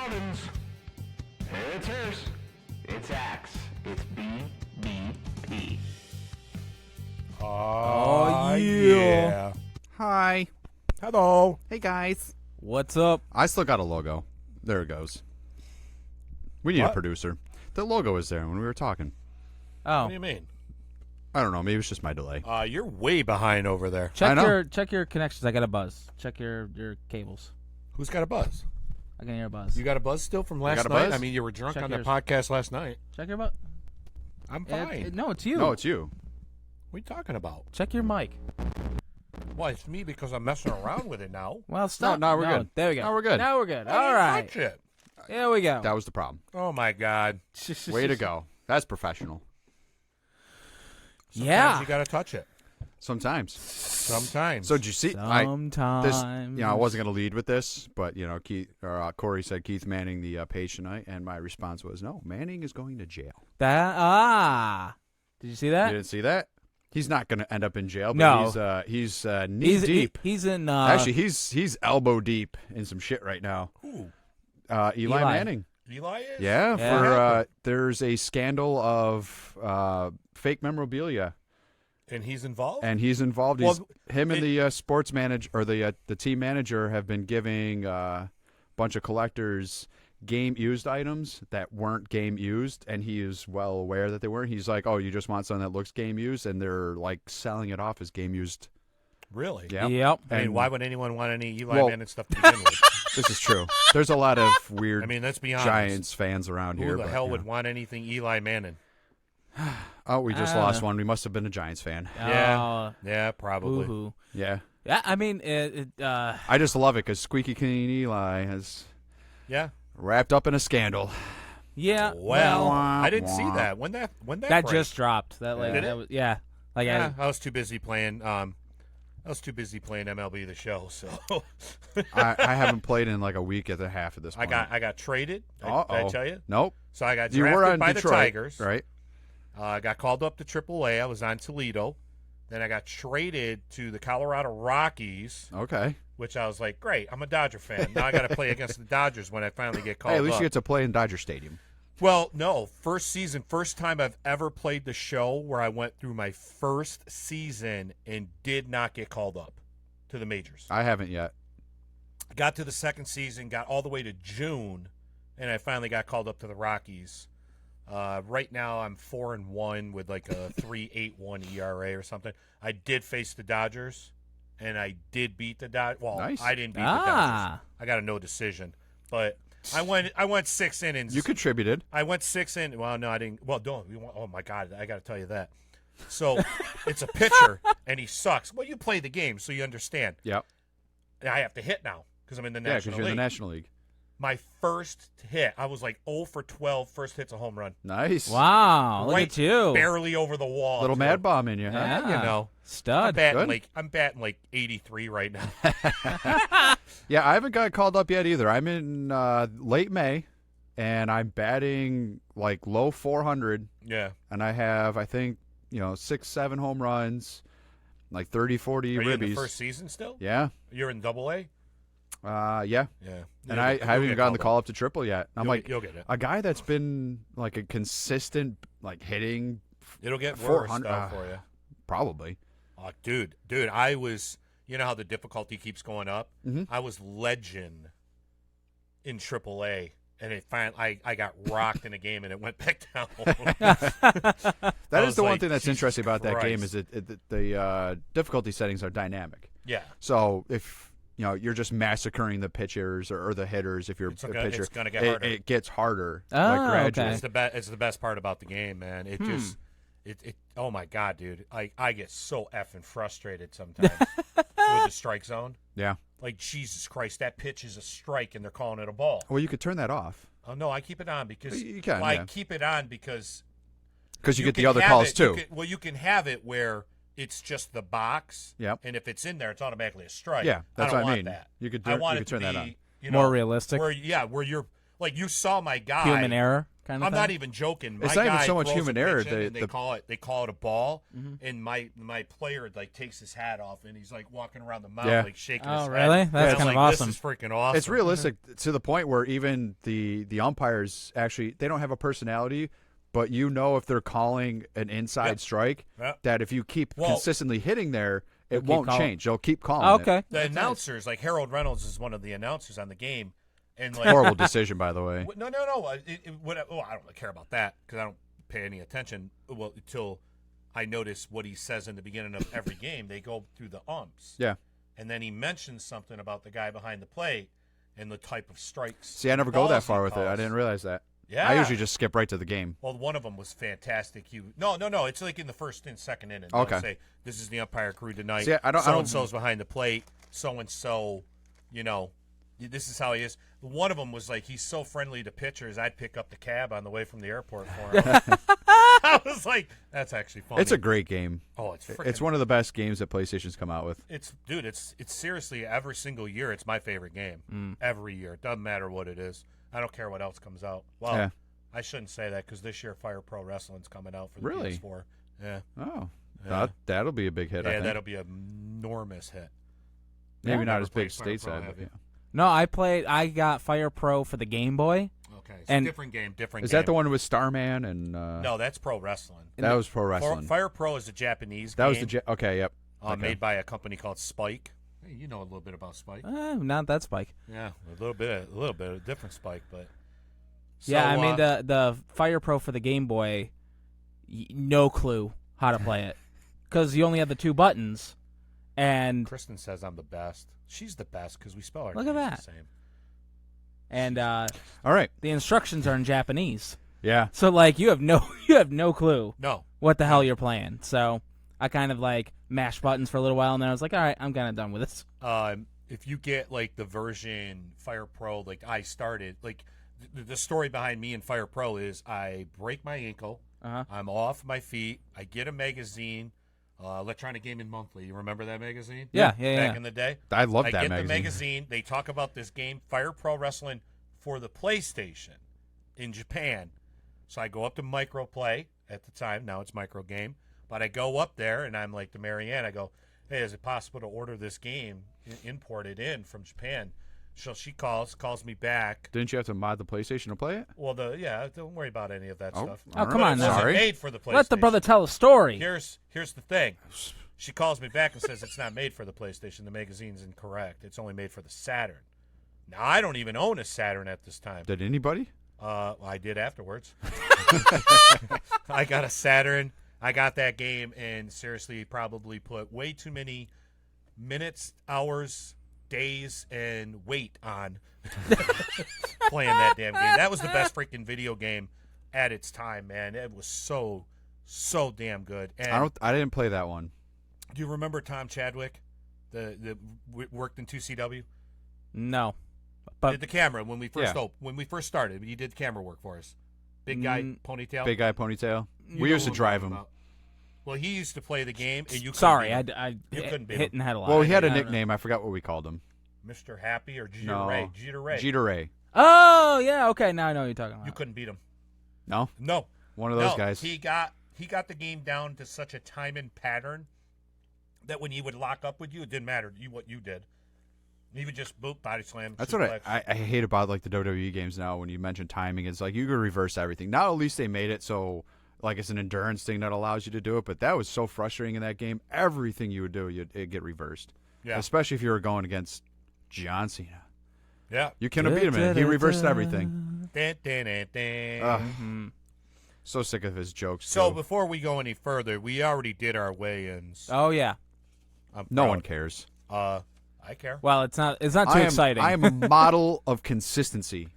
Mullins. It's Hers. It's Axe. It's BBP. Oh, yeah. Hi. Hello. Hey, guys. What's up? I still got a logo. There it goes. We need a producer. The logo is there when we were talking. Oh, What do you mean? I don't know. Maybe it's just my delay. You're way behind over there. I know. check your connections. I got a buzz. Check your cables. Who's got a buzz? I can hear a buzz. You got a buzz still from last got a night? buzz? I mean, you were drunk Check on the yours. podcast last night. Check your buzz. I'm fine. No, it's you. No, it's you. What are you talking about? Check your mic. Well, it's me because I'm messing around with it now. Well, stop. No, we're good. There we go. Now we're good. Now we're good. I All didn't right. touch it. Here we go. That was the problem. Oh, my God. Way to go. That's professional. Sometimes Yeah. you got to touch it. Sometimes. Sometimes. So did you see? Sometimes. I wasn't going to lead with this, but Corey said Keith Manning the page tonight, and my response was no. Manning is going to jail. Did you see that? You didn't see that? He's not going to end up in jail. But No. he's knee deep. He's in. Actually, he's elbow deep in some shit right now. Who? Eli Manning. Eli is? Yeah, Yeah. for there's a scandal of fake memorabilia, And he's involved? and he's involved. Well, Him and the sports manager or the team manager have been giving a bunch of collectors game used items that weren't game used, and he is well aware that they weren't. He's like, "Oh, you just want something that looks game used," and they're like selling it off as game used. Really? Yeah. Yep. I mean, And- why would anyone want any Eli Well- Manning stuff to begin with? This is true. There's a lot of weird I mean, let's be honest. Giants fans around Who here. the but, hell you would know. want anything Eli Manning? Oh, we just lost one. We must have been a Giants fan. Yeah, probably. Boo-hoo. Yeah. Yeah, I mean, I just love it because Squeaky Clean Eli has Yeah. wrapped up in a scandal. yeah. Well, Wah, I didn't see wah. that. When that that break? just dropped. That like Did that it? was, yeah. Like Yeah, I was too busy playing. I was too busy playing MLB The Show. So I haven't played in like a week and a half at this I point. got traded. Did Uh-oh. I tell you? Nope. So I got You drafted were on by Detroit, the Tigers. right? I got called up to AAA. I was on Toledo. Then I got traded to the Colorado Rockies, Okay. which I was like, great. I'm a Dodger fan. Now I got to play against the Dodgers when I finally get called Hey, at least up. you get to play in Dodger Stadium. Well, no. First season, first time I've ever played the show where I went through my first season and did not get called up to the majors. I haven't yet. Got to the second season, got all the way to June, and I finally got called up to the Rockies. Right now, I'm 4-1 with like a 3.81 ERA or something. I did face the Dodgers, and I did beat the Dodgers. Well, Nice. I didn't beat the Dodgers. I got a no decision, but I went 6 innings. You contributed. I went 6 in. Well, no, I didn't. Well, don't. Oh my God, I got to tell you that. So it's a pitcher, and he sucks. Well, you play the game, so you understand. Yep. And I have to hit now because I'm in the Yeah, National because you're in League. the National League. My first hit, I was like 0 for 12. First hit's a home run. Nice. wow. Look Right at you. Barely over the wall. Little too. mad bomb in you, huh? Yeah. You know, Stud. Good. I'm batting like 83 right now. Yeah, I haven't got called up yet either. I'm in late May, and I'm batting like low 400, Yeah. and I have, I think, 6-7 home runs, like 30-40 Are you in the ribbies. first season still? Yeah. You're in Double-A. Yeah. Yeah. And I haven't even gotten the call up to triple yet. I'm like, you'll get it. a guy that's been like a consistent, like hitting, It'll get worse 400 though for you. probably. Oh, dude, I was. You know how the difficulty keeps going up. Mhm. I was legend in AAA, and I got rocked in a game, and it went back down. That is was the one like, thing that's Jesus interesting about that game Christ. is the difficulty settings are dynamic. Yeah. So if you're just massacring the pitchers or the hitters, if you're It's a gonna- pitcher, it's gonna get harder. it gets harder. Oh, like gradually. okay. It's the best part about the game, man. It just it oh my God, dude. I get so effing frustrated sometimes with the strike zone. Yeah. Like, Jesus Christ, that pitch is a strike and they're calling it a ball. Well, you could turn that off Oh no, I keep it on because You can, I yeah. keep it on because because you get the can other have calls it- too. you can have it where it's just the box. Yep. And if it's in there, it's automatically a strike. Yeah, that's I don't what I want mean. that. You could I want you it could turn to that be, on. you More know, realistic. Where like you saw my guy. Human error kind of I'm thing? not even joking. It's My not even guy so much throws a human error, pitch in, and the- they call it a ball, Mm-hmm. and my player like takes his hat off and he's like walking around the mound Yeah. like shaking Oh, his really? head. That's And I'm kind of like, awesome. This is freaking awesome. It's realistic to the point where even the umpires actually they don't have a personality, but you know if they're calling an inside Yep. strike, Yep. that if you keep Well- consistently hitting there, it keep won't calling. change. They'll keep calling. Oh, it. okay. The announcers, like Harold Reynolds, is one of the announcers on the game, and like Horrible decision, by the way. No. I don't really care about that because I don't pay any attention. Well, until I notice what he says in the beginning of every game. They go through the umps. Yeah. And then he mentions something about the guy behind the plate and the type of strikes. See, I never go balls that he far with it. I calls. didn't realize that. Yeah. I usually just skip right to the game. Well, one of them was fantastic. No. It's like in the first and second inning. Okay. They'll say, this is the umpire crew tonight. See, I don't- So-and-so's behind the plate. So-and-so, this is how he is. One of them was like, he's so friendly to pitchers, I'd pick up the cab on the way from the airport for him. I was like, that's actually funny. It's a great game. Oh, it's freaking, It's one of the best games that PlayStation's come out with. It's seriously every single year. It's my favorite game. Every year. It doesn't matter what it is. I don't care what else comes out. Well, Yeah. I shouldn't say that because this year Fire Pro Wrestling's coming out for the Really? PS4. Yeah. Oh, Yeah. that'll be a big hit. I Yeah, think. that'll be an enormous hit. Maybe Yeah. not Never as big played Fire Pro, stateside. have But you? yeah. No, I got Fire Pro for the Game Boy. Okay, so And- different game. Is that the one with Starman and? No, that's Pro Wrestling. that was Pro Wrestling. Fire Pro is a Japanese that was game the okay. Yep. Okay. made by a company called Spike. Hey, you know a little bit about Spike. Not that Spike. Yeah, a little bit, a different Spike, but Yeah, So, I mean the Fire Pro for the Game Boy, no clue how to play it because you only have the two buttons, and Kristen says I'm the best. She's the best because we spell our Look at names that. the same. All right. the instructions are in Japanese. Yeah. So like you have no clue No, what the hell you're playing. So I kind of like mashed buttons for a little while, and then I was like, all right, I'm kind of done with this. if you get like the version Fire Pro, like I started, like the story behind me and Fire Pro is I break my ankle, Uh-huh. I'm off my feet, I get a magazine, Electronic Gaming Monthly. You remember that magazine? Yeah. Back in the day. I love I that get magazine. the magazine. They talk about this game, Fire Pro Wrestling, for the PlayStation in Japan. So I go up to Microplay at the time. Now it's Micro Game. But I go up there, and I'm like to Marianne. I go, hey, is it possible to order this game, import it in from Japan? So she calls me back. Didn't you have to mod the PlayStation to play it? Well, don't worry about any of that Oh, stuff. all Oh, come right. on It now. wasn't Sorry. made for the PlayStation. Let the brother tell a story. Here's the thing. She calls me back and says it's not made for the PlayStation. The magazine's incorrect. It's only made for the Saturn. Now, I don't even own a Saturn at this time. Did anybody? I did afterwards. I got a Saturn. I got that game and seriously probably put way too many minutes, hours, days, and weight on playing that damn game. That was the best freaking video game at its time, man. It was so damn good. And I didn't play that one. do you remember Tom Chadwick, worked in 2CW? No, but Did the camera when we first Yeah. when we first started. He did camera work for us. Big guy, ponytail. Big guy ponytail. You We know used to who I'm drive talking him. about. Well, he used to play the game, and you couldn't sorry, beat him. I You couldn't beat hit him. and had a lot. Well, he had a I don't know. nickname. I forgot what we called him. Mr. Happy or Jeter No. Ray. Jeter Ray. Jeter Ray. Oh yeah, okay. Now I know what you're talking about. You couldn't beat him. No, No. one of those No, guys. He got the game down to such a time and pattern that when he would lock up with you, it didn't matter what you did. He would just boop, body slam. That's what suplex. I hate about like the WWE games now. When you mention timing, it's like you can reverse everything. Now at least they made it so like it's an endurance thing that allows you to do it. But that was so frustrating in that game. Everything you would do, it'd get reversed. Yeah. Especially if you were going against John Cena. Yeah. You couldn't beat him. In it. He reversed everything. Dun, dun, dun, dun. Ugh. So sick of his jokes. So too. before we go any further, we already did our weigh-ins. Oh yeah. I'm no proud. one cares. I care. Well, it's not too exciting. I am a model of consistency.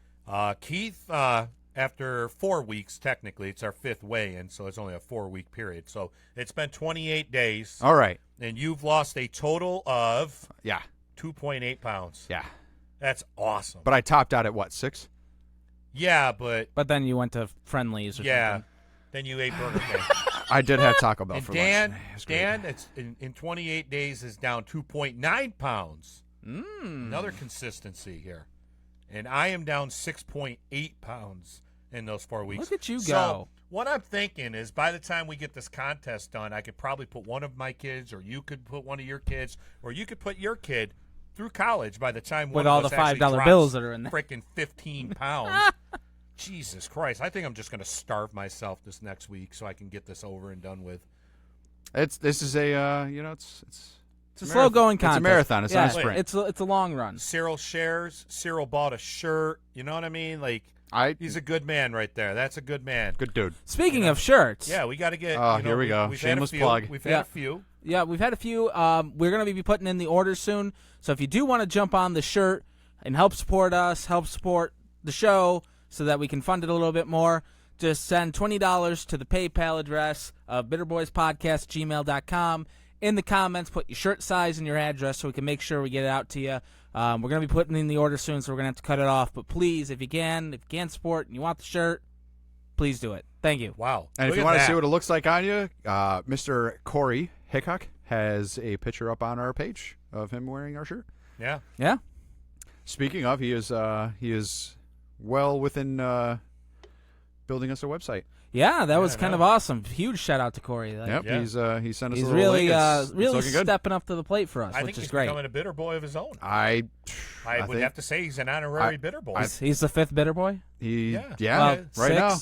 Keith, after 4 weeks, technically, it's our fifth weigh-in, so it's only a 4-week period. So it's been 28 days, All right. and you've lost a total of Yeah. 2.8 pounds. Yeah. That's awesome. But I topped out at what, 6? Yeah, but But then you went to Friendlies or yeah, something. then you ate Burger King. I did have Taco Bell And for Dan, lunch. It was great. Dan, it's in 28 days is down 2.9 pounds. Mm. Another consistency here. and I am down 6.8 pounds in those 4 weeks. Look at you So go. what I'm thinking is by the time we get this contest done, I could probably put one of my kids, or you could put one of your kids, or you could put your kid through college by the time one With of all us the actually $5 drops bills that are in there. Freaking 15 pounds. Jesus Christ. I think I'm just going to starve myself this next week so I can get this over and done with. This is a it's It's a slow-going contest. It's a marathon. It's yeah, not a sprint. It's a long run. Cyril shares. Cyril bought a shirt. You know what I mean? Like, he's a good man right there. That's a good man. Good dude. Speaking of shirts. Yeah, we got to get. Oh, here we go. We've Shameless had a few. plug. We've had a few. Yeah, we've had a few. We're going to be putting in the orders soon. So if you do want to jump on the shirt and help support us, help support the show so that we can fund it a little bit more, just send $20 to the PayPal address of bitterboyspodcast@gmail.com. In the comments, put your shirt size and your address so we can make sure we get it out to you. We're going to be putting in the order soon, so we're going to have to cut it off. But please, if you can support and you want the shirt, please do it. Thank you. Wow. And Look if you at want to that. see what it looks like on you, Mr. Corey Hickok has a picture up on our page of him wearing our shirt. Yeah. Yeah? Speaking of, he is well within building us a website. Yeah, that was I kind know. of awesome. Huge shout-out to Corey. Like, Yep, Yeah. he sent us He's a little really, link. It's really looking good. stepping up to the plate for us, I which think is he's great. becoming a bitter boy of his own. I I would think have to say he's an honorary bitter boy. He's the fifth bitter boy? he Yeah. yeah, Well, right now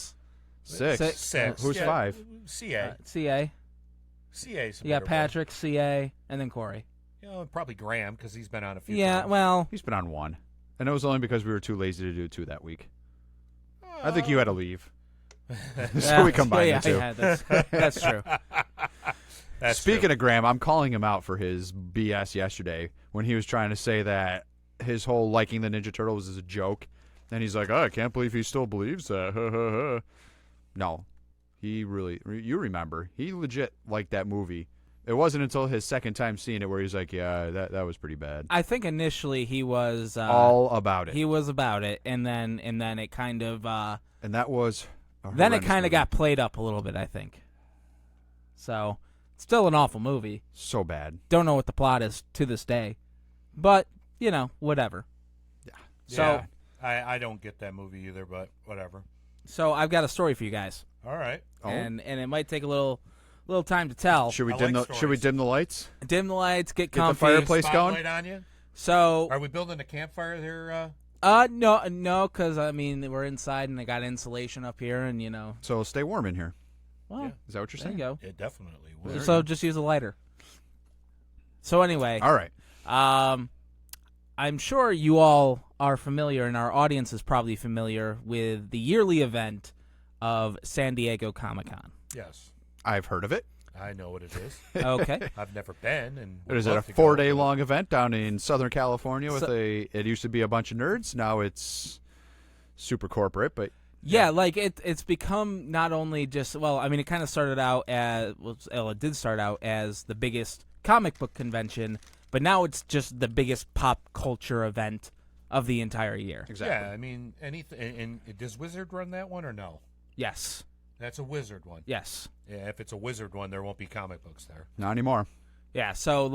six. 6. Six. Who's Yeah. 5? CA. CA. CA's a You got bitter boy. Patrick, CA, and then Corey. You know, probably Graham because he's been on a few Yeah, times. well, He's been on 1, and it was only because we were too lazy to do 2 that week. I think you had to leave, so we combined the 2. Yeah, that's true. That's Speaking true. of Graham, I'm calling him out for his BS yesterday when he was trying to say that his whole liking the Ninja Turtles is a joke. And he's like, oh, I can't believe he still believes that. No, he really, you remember, he legit liked that movie. It wasn't until his second time seeing it where he's like, yeah, that was pretty bad. I think initially he was All about it. He was about it, and then it kind of And that was a then it horrendous kind of movie. got played up a little bit, I think. So, still an awful movie. so bad. Don't know what the plot is to this day, but whatever. So, Yeah, I don't get that movie either, but whatever. so I've got a story for you guys, All right. Oh. and it might take a little time to tell. Should we I dim like the Should we stories. dim the lights? Dim the lights, get the comfy. fireplace going? Spotlight on you. So, Are we building a campfire here? no, because I mean we're inside and I got insulation up here, and So stay warm in here. well, Yeah. Is that what you're there you saying? go. It definitely will. So just use a lighter. So anyway, All right. I'm sure you all are familiar, and our audience is probably familiar with the yearly event of San Diego Comic-Con. Yes, I've heard of it. I know what it is. Okay. I've never been, and It is a 4-day long event down in Southern California with it used to be a bunch of nerds. Now it's super corporate, but Yeah, like it's become not only just it kind of started out as it did start out as the biggest comic book convention, but now it's just the biggest pop culture event of the entire year. exactly. Yeah, I mean, anything. And does Wizard run that one or no? Yes. That's a Wizard one. Yes. Yeah, if it's a Wizard one, there won't be comic books there. Not anymore. Yeah, so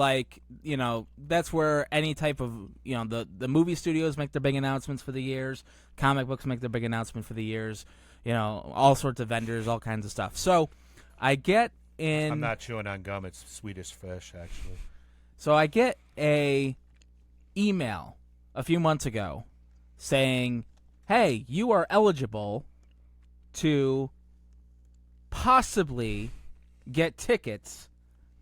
that's where any type of the movie studios make their big announcements for the years, comic books make their big announcement for the years, all sorts of vendors, all kinds of stuff. So I get in I'm not chewing on gum. It's Swedish fish, actually. So I get a email a few months ago saying, "Hey, you are eligible to possibly get tickets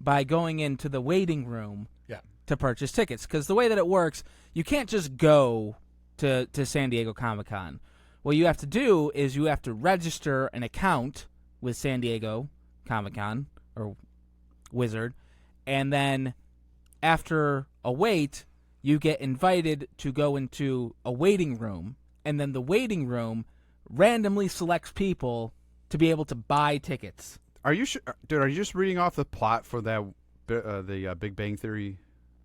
by going into the waiting room Yeah. to purchase tickets." Because the way that it works, you can't just go to San Diego Comic-Con. What you have to do is you have to register an account with San Diego Comic-Con or Wizard, and then after a wait, you get invited to go into a waiting room, and then the waiting room randomly selects people to be able to buy tickets. Are you dude? Are you just reading off the plot for that the Big Bang Theory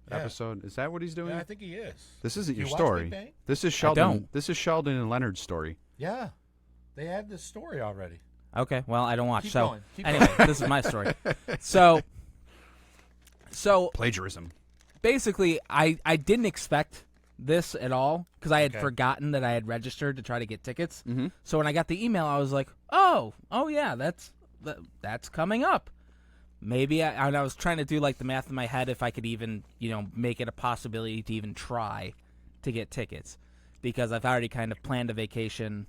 Yeah. episode? Is that what he's doing? Yeah, I think he is. This isn't You your watch story. Big Bang? This is Sheldon. don't. This is Sheldon and Leonard's story. Yeah. They had this story already. Okay, well, I don't watch. Keep so going. Keep anyway, this is my story. So Plagiarism. basically, I didn't expect this at all because I had Okay. forgotten that I had registered to try to get tickets. Mhm. So when I got the email, I was like, oh yeah, that's coming up. Maybe and I was trying to do like the math in my head if I could even make it a possibility to even try to get tickets because I've already kind of planned a vacation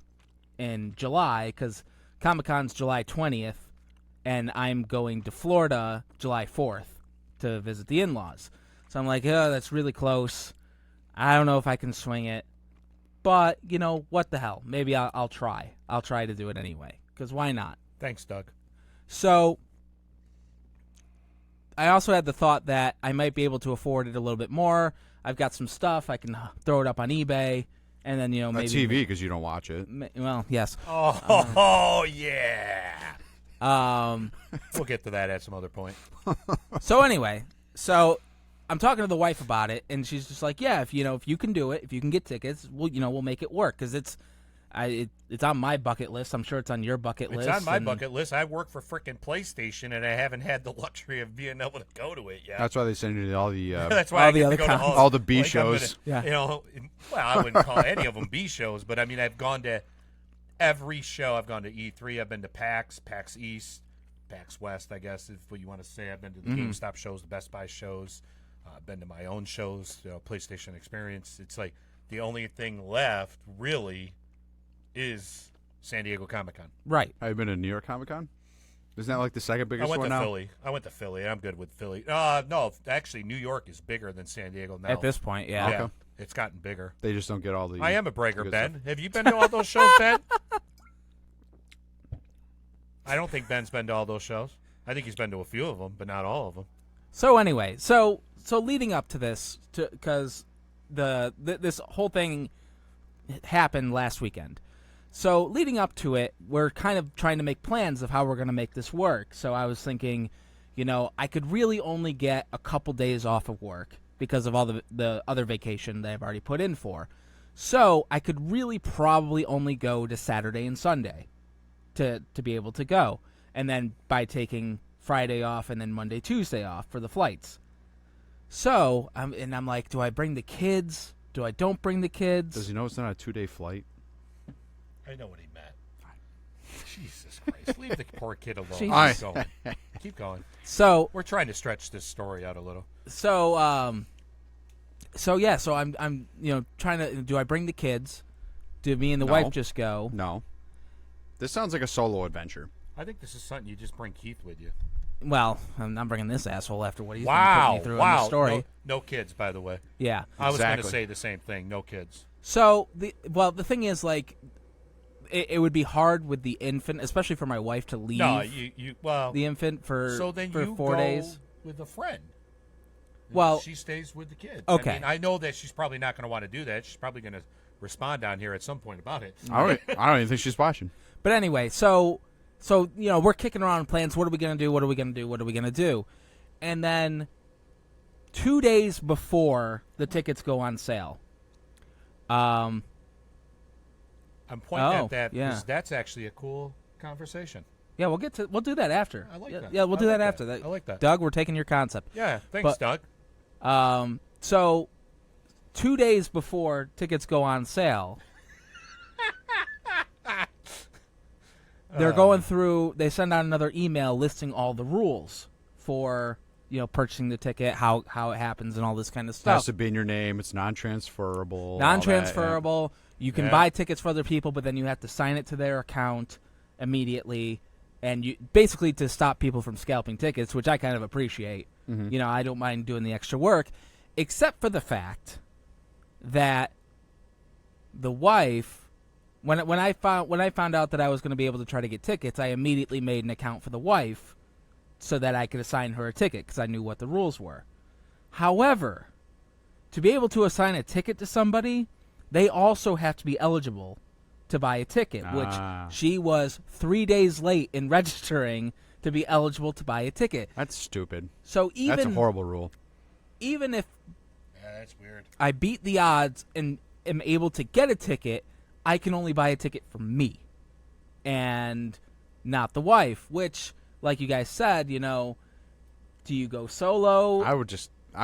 in July because Comic-Con's July 20th and I'm going to Florida July 4th to visit the in-laws. So I'm like, oh, that's really close. I don't know if I can swing it. But, what the hell? Maybe I'll try. I'll try to do it anyway because why not? Thanks, Doug. So I also had the thought that I might be able to afford it a little bit more. I've got some stuff. I can throw it up on eBay. And then, maybe... A TV, because you don't watch it. Well, yes. Oh, yeah. Um, We'll get to that at some other point. So anyway, I'm talking to the wife about it, and she's just like, "Yeah, if you can do it, if you can get tickets, we'll make it work because it's on my bucket list. I'm sure it's on your bucket list. It's on my bucket list. I work for frickin' PlayStation, and I haven't had the luxury of being able to go to it yet. That's why they send you to all the That's why all I the get other to go to cons. all the B I'm shows. gonna- Yeah. Well, I wouldn't call any of them B shows, but I mean, I've gone to every show. I've gone to E3. I've been to PAX East, PAX West, I guess, is what you want to say. I've been to the GameStop shows, the Best Buy shows. I've been to my own shows, PlayStation Experience. It's like the only thing left, really, is San Diego Comic-Con. Right. Have you been to New York Comic Con? Isn't that like the second I biggest went one to now? Philly. I went to Philly. I'm good with Philly. No, actually, New York is bigger than San Diego now. At this point, yeah. yeah, Okay. it's gotten bigger. They just don't get all the. I am a breaker, good Ben. stuff. Have you been to all those shows, Ben? I don't think Ben's been to all those shows. I think he's been to a few of them, but not all of them. So anyway, so leading up to this, because this whole thing happened last weekend. So leading up to it, we're kind of trying to make plans of how we're going to make this work. So I was thinking, I could really only get a couple days off of work because of all the other vacation that I've already put in for. So I could really probably only go to Saturday and Sunday to be able to go. And then by taking Friday off and then Monday, Tuesday off for the flights. So, I'm like, do I bring the kids? Do I don't bring the kids? Does he know it's not a 2-day flight? I know what he meant. Jesus Christ. Leave the poor kid alone. Jesus. Keep going. Keep going. So, We're trying to stretch this story out a little. so I'm trying to, do I bring the kids? Do me and the No. wife just go? No. This sounds like a solo adventure. I think this is something you just bring Keith with you. Well, I'm not bringing this asshole after what he's been Wow. putting me through in Wow. the story. No kids, by the way. Yeah. I was going to Exactly. say the same thing. No kids. So the thing is, like, it would be hard with the infant, especially for my wife to leave No, well, the infant for so then for you 4 go days. with a friend. Well, she stays with the kids. Okay. I mean, I know that she's probably not going to want to do that. She's probably going to respond down here at some point about it. I don't even think she's watching. But anyway, so we're kicking around plans. What are we gonna do? What are we gonna do? What are we gonna do? And then 2 days before the tickets go on sale, I'm pointing Oh, at that yeah. because that's actually a cool conversation. yeah, we'll do that after. I like yeah, that. Yeah, we'll I do like that after. that. I like that. Doug, we're taking your concept. Yeah, thanks, But- Doug. So 2 days before tickets go on sale, they're going through. They send out another email listing all the rules for purchasing the ticket, how it happens, and all this kind of It has stuff. to be in your name. It's non-transferable. all that, Non-transferable. You can Yeah. buy tickets for other people, but then you have to sign it to their account immediately, and you basically to stop people from scalping tickets, which I kind of appreciate. I don't mind doing the extra work, except for the fact that the wife, when I found out that I was going to be able to try to get tickets, I immediately made an account for the wife so that I could assign her a ticket because I knew what the rules were. However, to be able to assign a ticket to somebody, they also have to be eligible to buy a ticket, which she was 3 days late in registering to be eligible to buy a ticket. That's stupid. So That's a horrible rule. even if Yeah, that's weird. I beat the odds and am able to get a ticket, I can only buy a ticket for me and not the wife, which, like you guys said, do you go solo I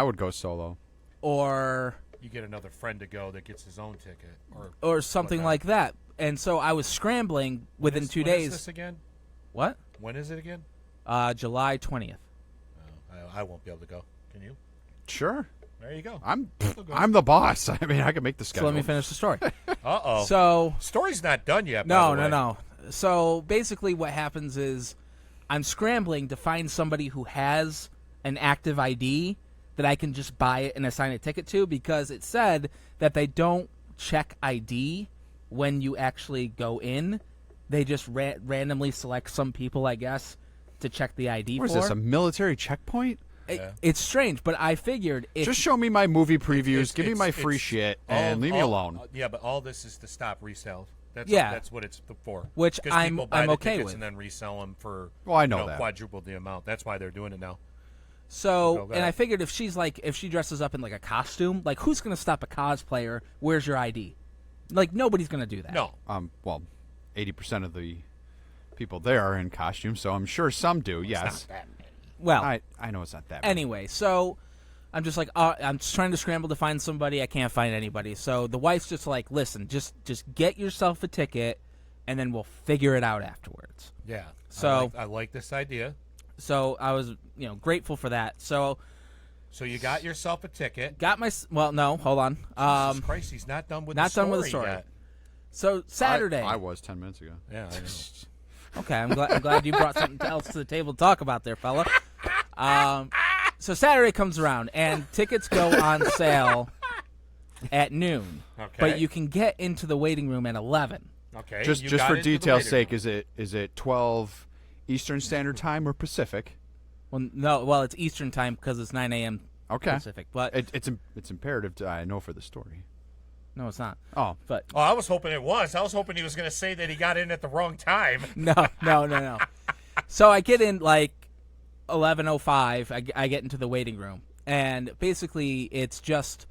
would go solo. or you get another friend to go that gets his own ticket or something whatnot. like that. And so I was scrambling within 2 When days. is this again? What? When is it again? July 20th. Oh, I won't be able to go. Can you? Sure. There you go. I'm the boss. I mean, I can make the So schedule. let me finish the story. Uh-oh. So Story's not done yet, by no, the way. no. So basically, what happens is I'm scrambling to find somebody who has an active ID that I can just buy it and assign a ticket to, because it said that they don't check ID when you actually go in. They just randomly select some people, I guess, to check the ID What is for. this, a military checkpoint? It's strange, but I figured if Just show me my movie previews, It's- give me my free it's shit, all- and leave me all- alone. Yeah, but all this is to stop resale. That's what it's for. Which 'Cause I'm- people buy I'm the okay tickets with. and then resell them for Well, I know that. quadruple the amount. That's why they're doing it now. So, Go and ahead. I figured if she dresses up in like a costume, like who's going to stop a cosplayer? Where's your ID? Like nobody's going to do that. No, Well, 80% of the people there are in costume, so I'm sure some do. Yes, Well, I know it's not that. Many. anyway, so I'm just like, I'm just trying to scramble to find somebody. I can't find anybody. So the wife's just like, listen, just get yourself a ticket, and then we'll figure it out afterwards. yeah. So- I like this idea. So I was, grateful for that. So So you got yourself a ticket. got my, well, no, hold on. Jesus Christ, he's not done with not the story done with the story. yet. So Saturday. I was 10 minutes ago. Yeah, I know. Okay, I'm glad you brought something else to the table to talk about there, fella. So Saturday comes around, and tickets go on sale at noon. Okay. But you can get into the waiting room at 11. Okay. Just you just got for into the detail's waiting sake, room. is it 12 Eastern Standard Time or Pacific? Well, it's Eastern time because it's 9 a.m. Okay. Pacific. But It's imperative to I know for the story. no, it's not. Oh, But Oh, I was hoping it was. I was hoping he was going to say that he got in at the wrong time. no. So I get in like 11:05. I get into the waiting room, and basically it's just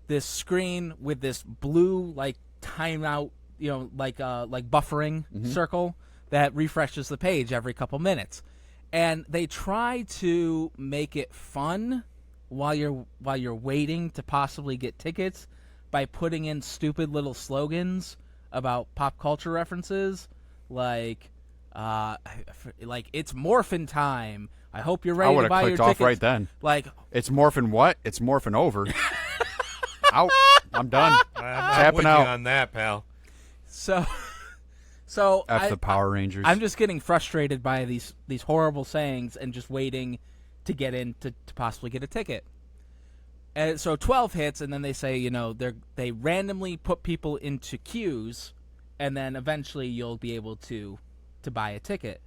this screen with this blue like timeout, like buffering circle that refreshes the page every couple minutes. And they try to make it fun while you're waiting to possibly get tickets by putting in stupid little slogans about pop culture references, like it's morphin' time. I hope you're I ready would to have buy your clicked tickets. off right then. Like, It's morphing what? It's morphing over. Out. I'm done. I'm not Tapping with out. you on that, pal. so F the Power Rangers. I'm just getting frustrated by these horrible sayings and just waiting to get in to possibly get a ticket. And so 12 hits, and then they say, they randomly put people into queues, and then eventually you'll be able to buy a ticket.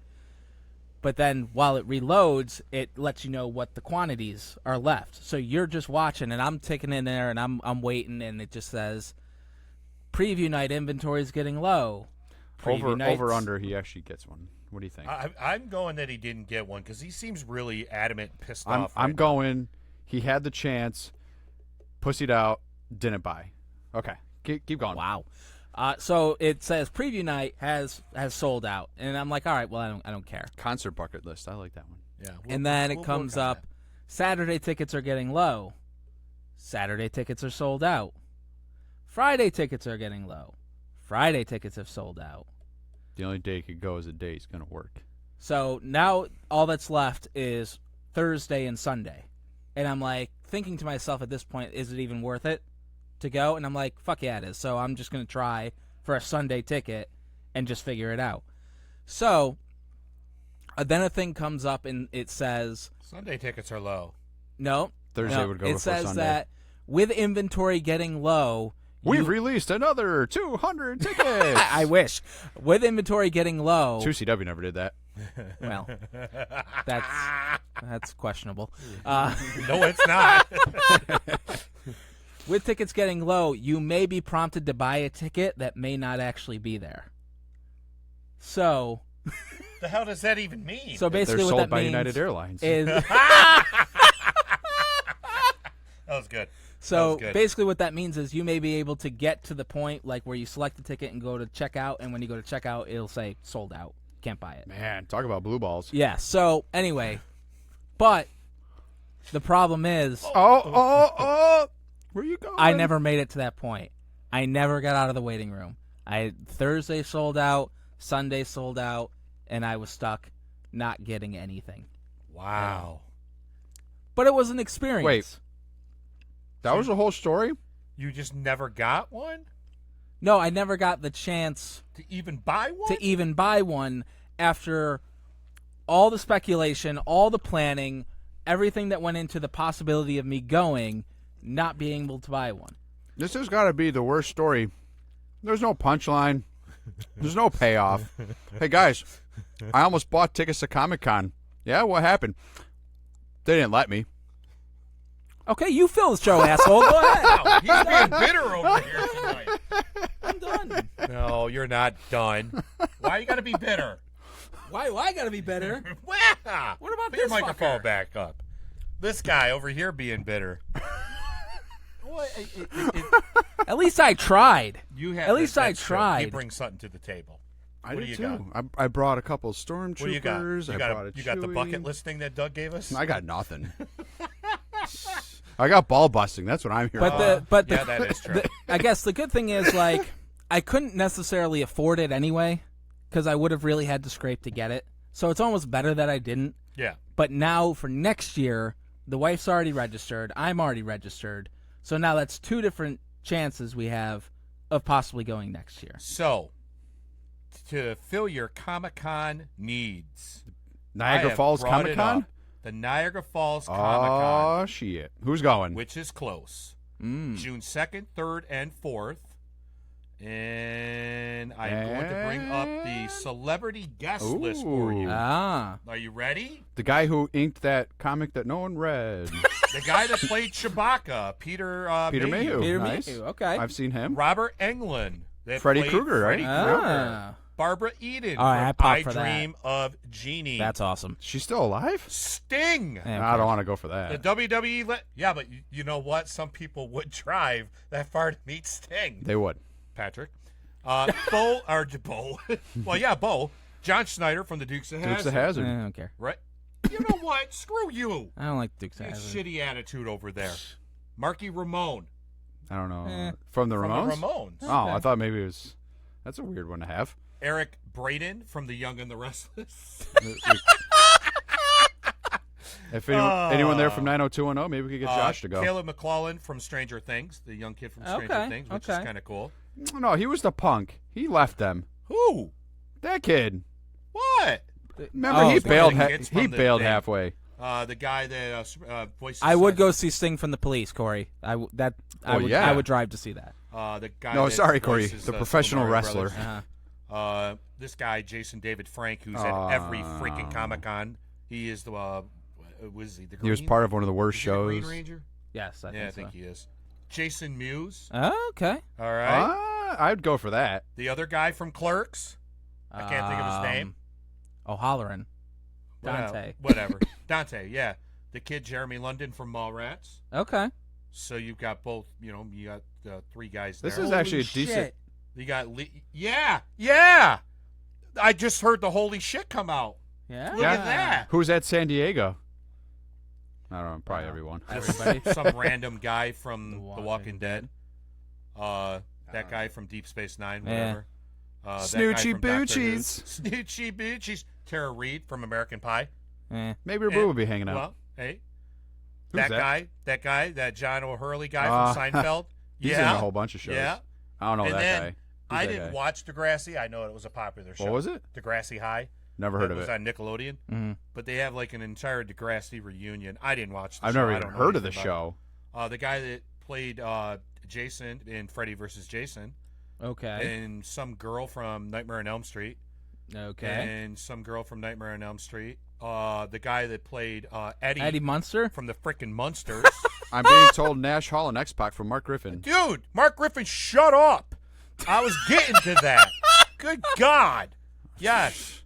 But then while it reloads, it lets you know what the quantities are left. So you're just watching, and I'm taking in there, and I'm waiting, and it just says, preview night inventory is getting low. Preview nights- over under, he actually gets one. What do you think? I'm going that he didn't get one because he seems really adamant and pissed I'm off. right now. going. He had the chance, pussied out, didn't buy. Okay, keep going. Wow. So it says preview night has sold out, and I'm like, all right, well, I don't care. Concert bucket list. I like that one. Yeah, And then it we'll comes work on up, Saturday tickets are getting low. Saturday tickets are sold out. Friday tickets are getting low. Friday tickets have sold out. The only day it could go is a day it's going to work. So now all that's left is Thursday and Sunday. And I'm like thinking to myself at this point, is it even worth it to go? And I'm like, fuck yeah, it is. So I'm just going to try for a Sunday ticket and just figure it out. So then a thing comes up and it says, Sunday tickets are low. no. Thursday no, would go it before says Sunday. that with inventory getting low, We've you- released another 200 tickets. I wish. With inventory getting low, 2CW never did that. well, that's questionable. No, it's not. With tickets getting low, you may be prompted to buy a ticket that may not actually be there. So The hell does that even mean? So They're basically, what sold that by means United Airlines. is that was good. so That was good. basically what that means is you may be able to get to the point like where you select the ticket and go to checkout, and when you go to checkout, it'll say sold out, can't buy it. Man, talk about blue balls. Yeah. So anyway, but the problem is, Oh. Where you going? I never made it to that point. I never got out of the waiting room. Thursday sold out, Sunday sold out, and I was stuck not getting anything. Wow. But it was an experience. Wait. That was the whole story? You just never got one? No, I never got the chance To even buy one? to even buy one after all the speculation, all the planning, everything that went into the possibility of me going, not being able to buy one. This has got to be the worst story. There's no punchline. There's no payoff. Hey, guys, I almost bought tickets to Comic-Con. Yeah, what happened? They didn't let me. Okay, you fill the show, asshole. Go ahead. Wow, he's being bitter over here tonight. I'm done. No, you're not done. Why you got to be bitter? Why do I gotta be better? What about Put this your microphone fucker? back up. This guy over here being bitter. At least I tried. You have. At least I that's true. tried. He brings something to the table. I What did do you too. got? I brought a couple stormtroopers. What do you got? I brought The bucket list thing that Doug gave us. I got nothing. I got ball busting. That's what I'm here But for. Yeah, that is true. I guess the good thing is like I couldn't necessarily afford it anyway because I would have really had to scrape to get it. So it's almost better that I didn't. Yeah. But now for next year, the wife's already registered. I'm already registered. So now that's two different chances we have of possibly going next year. So, to fill your Comic-Con needs, Niagara I have Falls brought it Comic-Con? up. The Niagara Falls Comic-Con, Oh, shit. Who's going? which is close. Mm. June 2nd, 3rd, and 4th. And I'm going to bring up the celebrity guest list for you. Ooh. Ah. Are you ready? The guy who inked that comic that no one read. The guy that played Chewbacca, Peter Mayhew. Peter Nice. Mayhew, okay. I've seen him. Robert Englund. that Freddy played Krueger, right? Freddy Krueger. Ah. Barbara Eden All right, I from popped I for that. Dream of Jeannie. That's awesome. She's still alive? Sting. Yeah. I don't want to go for The that. WWE. Yeah, but you know what? Some people would drive that far to meet Sting. They would. Patrick. Bo. Well, yeah, Bo. John Schneider from the Dukes of Hazzard. Dukes of Hazzard. I don't care. Right? You know what? Screw you. I don't like Dukes of You Hazzard. shitty attitude over there. Marky Ramone. I don't know. Eh. From the From Ramones? the Ramones. Oh, I thought maybe it was. That's a weird one to have. Eric Braden from The Young and the Restless. If anyone there from 90210, maybe we could get Josh to go. Caleb McClellan from Stranger Things, the young kid from Stranger Okay, Things, which is okay. kind of cool. No, he was the punk. He left them. Who? That kid. What? Remember, Oh, he the bailed. kids He from the bailed thing. halfway. The guy that voices. I would go see Sting from the Police, Corey. I would yeah. I would drive to see that. The guy. No, that sorry, Corey. voices, The Super professional Mario wrestler. Brothers. Uh-huh. This guy, Jason David Frank, who's at every freaking Comic Con. He is the. Was he the? Green? He was part of one of the worst Is he the Green shows. Ranger. Yes, I Yeah, I think think he is. Jason Mewes. so. Okay. All right. I'd go for that. The other guy from Clerks. I can't think of his name. O'Halloran. Dante. Whatever. Dante, yeah. The kid Jeremy London from Mallrats. Okay. So you've got both, you got three guys there. This is actually a decent. Shit. You got yeah. I just heard the holy shit come out. Yeah. Look at that. Who's at San Diego? I don't know. Probably Wow. everyone. Everybody. Some random guy from The The Walking Walking Dead. That guy from Deep Space Nine, Yeah. whatever. That guy Snoochie from Doctor Who. Boochies. Snoochie Boochies. Tara Reid from American Pie. Eh. Maybe her boo will be hanging out. Well, hey. Who's That guy, that John O'Hurley guy from Seinfeld. He's yeah. in a whole bunch of shows. Yeah. I don't know And that then guy. Who's I that didn't guy? watch Degrassi. I know it was a popular show. What was it? Degrassi High. Never heard It of was it. on Nickelodeon. Mhm. But they have like an entire Degrassi reunion. I didn't watch the I've show. never I even don't know heard of the anything show. about it. The guy that played Jason in Freddy vs. Jason. Okay. And some girl from Nightmare on Elm Street. Okay. And some girl from Nightmare on Elm Street. The guy that played Eddie Munster. from the frickin' Munsters. I'm being told Nash Hall and X-Pac from Mark Griffin. Dude, Mark Griffin, shut up. I was getting to that. Good God. Yes.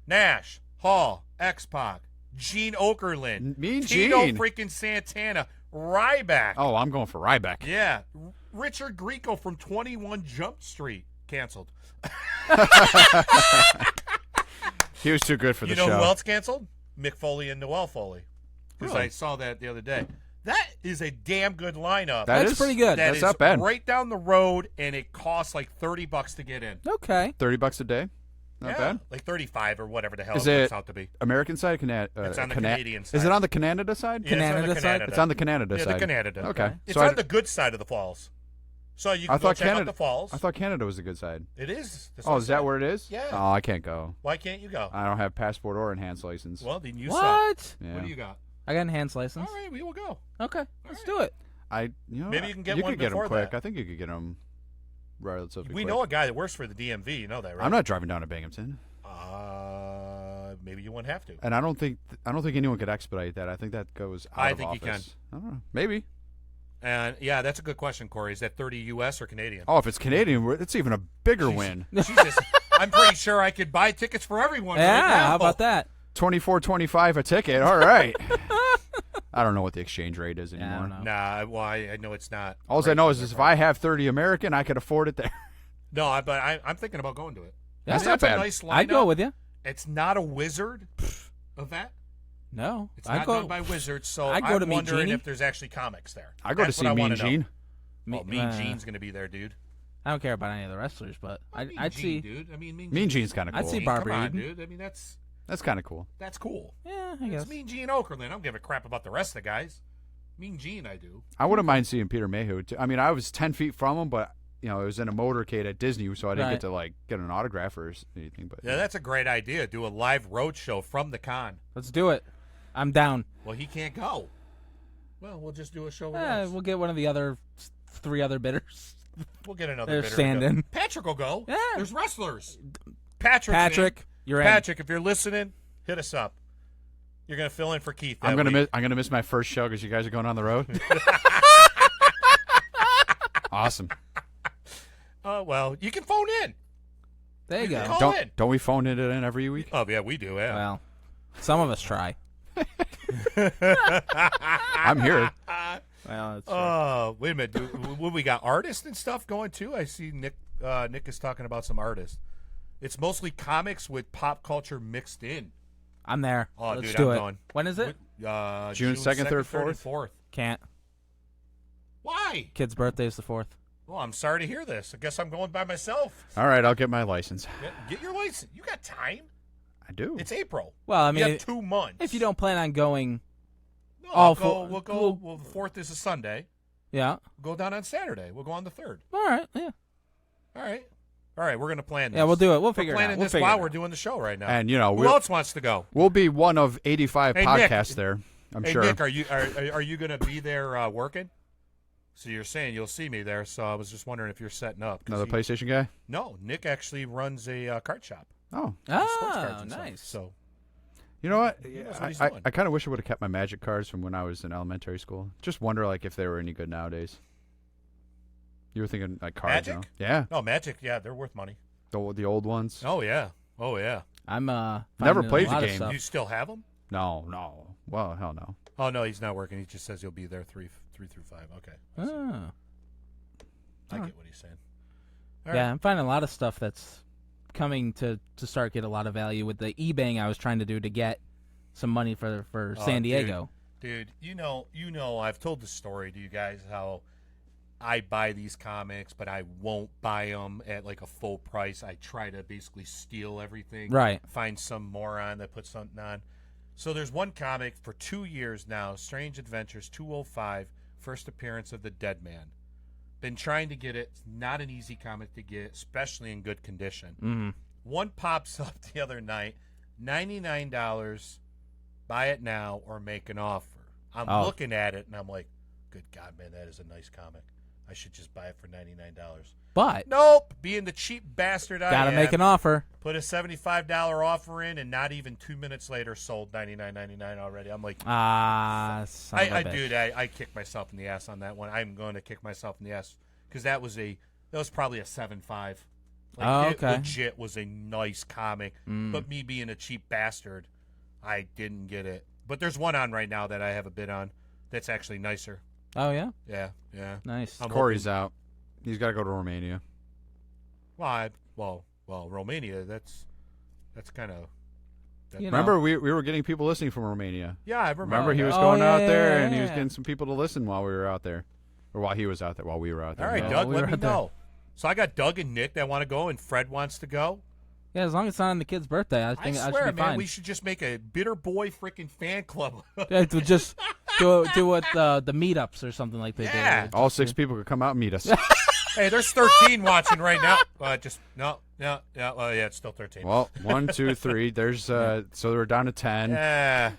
Nash, Hall, X-Pac, Gene Okerlund, Mean Tito Gene. freaking Santana, Ryback. Oh, I'm going for Ryback. Yeah. Richard Grieco from 21 Jump Street. Canceled. He was too good for the You know show. who else canceled? Mick Foley and Noel Foley. Because Really? I saw that the other day. That is a damn good lineup. That That's is pretty good. That That's is not bad. right down the road, and it costs like $30 to get in. Okay. $30 a day. Not yeah, bad. like 35 or whatever the hell Is it works it out to be. American side, It's on the Canadian Is side. it on the Canada side? Yeah, it's on the Canada side? Canada. It's on the Canada Yeah, side. the Canada. Okay. It's So on the good side of the falls. So you I can go thought check out Canada. the falls. I thought Canada was the good side. It is. the Oh, is that side. where it is? Yeah. Oh, I can't go. Why can't you go? I don't have passport or enhanced license. Well, then you suck. What? Yeah. What do you got? I got an enhanced license. All right, we will go. Okay, let's right. do it. Maybe you can get you one could get them before quick. that. I think you could get them relatively We quick. know a guy that works for the DMV. You know that, right? I'm not driving down to Binghamton, Maybe you won't have to. and I don't think anyone could expedite that. I think that goes out I of think you office. I don't know. Maybe. And yeah, that's a good question, Corey. Is that 30 U.S. or Canadian? Oh, if it's Canadian, it's even a bigger win. Jesus, I'm pretty sure I could buy tickets for everyone. Yeah, right now. how about that? $24.25 a ticket. All right. I don't know what the exchange rate is Yeah, I anymore. don't know. Nah, well, I know it's not. All I know is if I have 30 American, I could afford it there. No, but I'm thinking about going to it. That's I mean, not bad. A nice lineup. I'd go with you. It's not a Wizard event. No, It's I'd not go. done by Wizards, so I'd go I'm to Mean wondering Genie. if there's actually comics there. I go That's to what see I Mean wanna know. Gene. Mean Gene's going to be there, dude. I don't care about any of the wrestlers, but Mean I'd Gene, see. dude. I mean, Mean Gene's kind of I'd cool. see Gene, Barbara come on, Eden. dude. I mean, that's That's kind of cool. cool. Yeah, I guess. It's Mean Gene Okerlund. I don't give a crap about the rest of the guys. Mean Gene, I do. I wouldn't mind seeing Peter Mayhew. Too. I mean, I was 10 feet from him, but it was in a motorcade at Disney, so I didn't Right. get to get an autograph or anything. But Yeah, that's a great idea. Do a live road show from the con. Let's do it. I'm down. Well, he can't go. Well, we'll just do a show with Eh, us. we'll get one of the other 3 other bidders. We'll get another They're bidder to standing. go. Patrick will go. Yeah. There's wrestlers. Patrick, Patrick, you're in. Patrick, if you're listening, hit us up. You're gonna fill in for Keith. I'm that gonna week. miss my first show because you guys are going on the road. Awesome. Well, you can phone in. There you go. Call in. Don't we phone it in every week? Oh yeah, we do. Yeah. Well, some of us try. I'm here. Well, that's true. Wait a minute. What we got? Artists and stuff going too. I see Nick. Nick is talking about some artists. It's mostly comics with pop culture mixed in. I'm there. Oh, Let's dude, do I'm it. going. When is it? June 2nd, 3rd, 4th? 4th. Can't. Why? Kid's birthday's the 4th. Well, I'm sorry to hear this. I guess I'm going by myself. All right, I'll get my license. Get your license. You got time. I do. It's April. Well, I You mean, have 2 months. if you don't plan on going, No, all we'll go. we'll- Well, the 4th is a Sunday. yeah. We'll go down on Saturday. We'll go on the 3rd. All right. Yeah. All right. All right. We're going to plan this. Yeah, we'll do it. We'll We're figure it out. planning We'll this figure while it we're out. doing the show right now. And who we'll, else wants to go? we'll be one of 85 Hey, podcasts Nick. there. I'm Hey, sure. Nick, are you going to be there working? So you're saying you'll see me there. So I was just wondering if you're setting up. 'cause Another PlayStation guy? No, Nick actually runs a cart shop. Oh. Sports cards Oh, and stuff. nice. So You know what? knows what he's I doing. kind of wish I would have kept my Magic cards from when I was in elementary school. Just wonder if they were any good nowadays. You were thinking cards, Magic? Yeah, no Magic. Yeah, they're worth money. the old ones. Oh yeah. Oh yeah. I'm Never finding played a the lot of game. stuff. You still have them? No. Well, hell no. Oh no, he's not working. He just says he'll be there 3 through 5. Okay. I see. Oh. I get what he's saying. All Yeah, right. I'm finding a lot of stuff that's coming to start get a lot of value with the eBaying I was trying to do to get some money for Oh, San Diego. Dude, you know, I've told the story to you guys how I buy these comics, but I won't buy them at like a full price. I try to basically steal everything. Right. Find some moron that puts something on. So there's one comic for 2 years now, Strange Adventures 205, first appearance of the Dead Man. Been trying to get it. It's not an easy comic to get, especially in good condition. Mm-hmm. One pops up the other night, $99. Buy it now or make an offer. I'm Oh. looking at it and I'm like, good God, man, that is a nice comic. I should just buy it for $99. But Nope. Being the cheap bastard I gotta am, make an offer. put a $75 offer in, and not even 2 minutes later sold $99.99 already. I'm like, Son of a bitch. dude, I kicked myself in the ass on that one. I'm going to kick myself in the ass because that was probably a 7.5. Like, Oh, it okay. legit was a nice comic, but me being a cheap bastard, I didn't get it. But there's one on right now that I have a bid on that's actually nicer. Oh yeah, Yeah. nice. I'm Corey's out. He's got to go to Romania. Well, Romania. That's You know. Remember, we were getting people listening from Romania. Yeah, I remember. Remember, he was Oh, going yeah, out there, yeah, and he was yeah. getting some people to listen while we were out there. Or while he was out there, while we were out there. All right, No, Doug, we let were me out there. know. So I got Doug and Nick that want to go, and Fred wants to go. Yeah, as long as it's not on the kid's birthday, I think I I swear, should be man, fine. we should just make a Bitter Boy freaking fan club. Yeah, to just do what the meetups or something like they Yeah. do. All 6 people could come out and meet us. Hey, there's 13 watching right now. No. Oh, yeah, it's still 13. Well, 1, 2, 3. There's so we're down to 10. Yeah.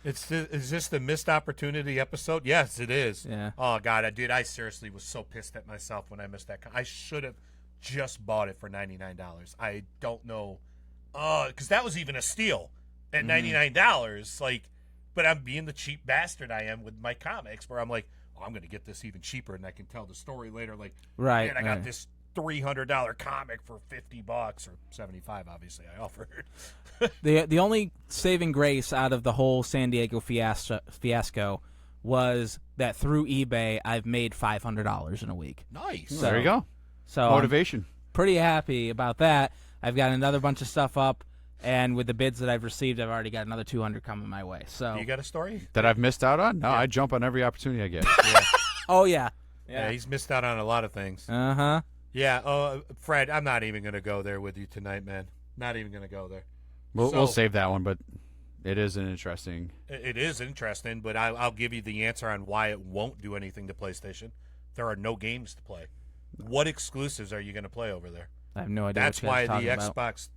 Is this the missed opportunity episode? Yes, it is. Yeah. Oh God, dude, I seriously was so pissed at myself when I missed that. I should have just bought it for $99. I don't know, because that was even a steal at $99. Like, but I'm being the cheap bastard I am with my comics, where I'm like, oh, I'm going to get this even cheaper, and I can tell the story later. Like, Right, man, I got right. this $300 comic for $50 or $75. Obviously, I offered. The only saving grace out of the whole San Diego fiasco was that through eBay I've made $500 in a week. Nice. So- There you go. So Motivation. I'm pretty happy about that. I've got another bunch of stuff up, and with the bids that I've received, I've already got another 200 coming my way. So You got a story? That I've missed out on? No, I jump on every opportunity I get. oh yeah, Yeah, he's missed out on a lot of things. uh-huh. Yeah, Fred, I'm not even going to go there with you tonight, man. Not even going to go there. We'll So- save that one, but it is an interesting. It is interesting, but I'll give you the answer on why it won't do anything to PlayStation. There are no games to play. What exclusives are you going to play over there? I have no idea. That's what you why guys are the talking about.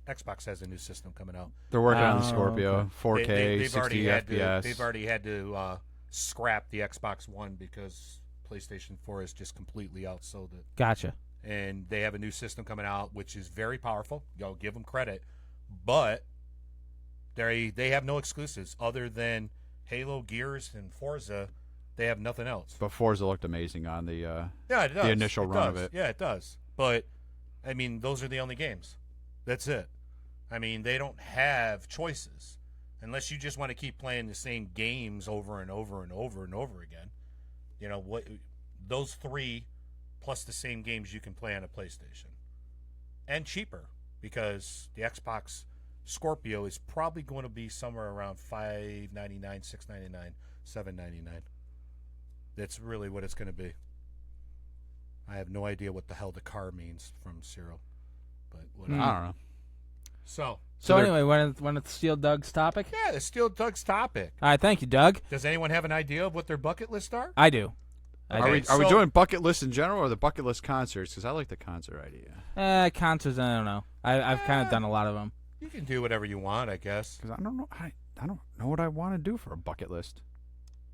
Xbox has a new system coming out. They're working on the Oh, Scorpio, 4K, They've 60 already had FPS. they've already had to scrap the Xbox One because PlayStation 4 is just completely outsold it. Gotcha. And they have a new system coming out, which is very powerful. I'll give them credit, but they have no exclusives other than Halo, Gears, and Forza. They have nothing else. But Forza looked amazing on the. Yeah, it does. The initial run of does. it. Yeah, it does. But I mean, those are the only games. That's it. I mean, they don't have choices unless you just want to keep playing the same games over and over and over and over again. You know what? Those 3 plus the same games you can play on a PlayStation, and cheaper because the Xbox Scorpio is probably going to be somewhere around $5.99, $6.99, $7.99. That's really what it's going to be. I have no idea what the hell the car means from Cyril, but whatever. I don't know. So So they're- anyway, want to steal Doug's topic? yeah, it's still Doug's topic. All right, thank you, Doug. Does anyone have an idea of what their bucket lists are? I do. Are we so- doing bucket list in general or the bucket list concerts? Because I like the concert idea. Concerts, I don't know. I've kind of done a lot of them. You can do whatever you want, I guess. Because I don't know. I don't know what I want to do for a bucket list.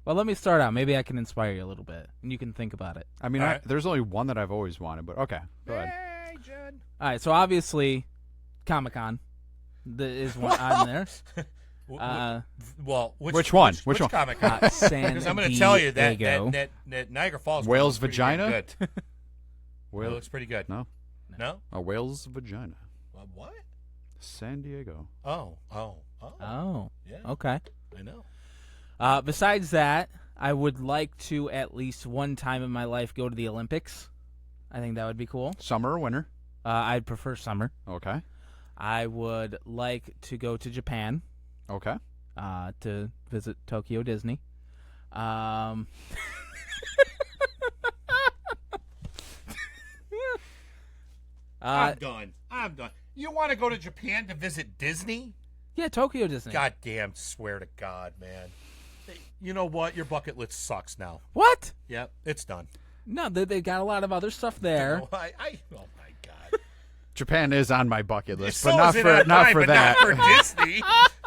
Well, let me start out. Maybe I can inspire you a little bit, and you can think about it. I mean, All right. there's only one that I've always wanted, but okay, go ahead. Hey, Jen. All right, so obviously, Comic-Con is one on there. Well, Which one? Which one? Comic Con? San Because I'm going to tell you that Diego. that Niagara Falls one Whale's looks pretty vagina? Good. It Whale, looks pretty good. no, No? a whale's vagina. What? San Diego. Oh. Oh, Yeah, okay. I know. Besides that, I would like to at least one time in my life go to the Olympics. I think that would be cool. Summer or winter? I'd prefer summer. Okay. I would like to go to Japan Okay. to visit Tokyo Disney. I'm done. You want to go to Japan to visit Disney? Yeah, Tokyo Disney. Goddamn, swear to God, man. You know what? Your bucket list sucks now. What? Yep, it's done. No, they got a lot of other stuff there. Oh, oh my God. Japan is on my bucket list, So but not is it for on not mine, for but that. Not for Disney.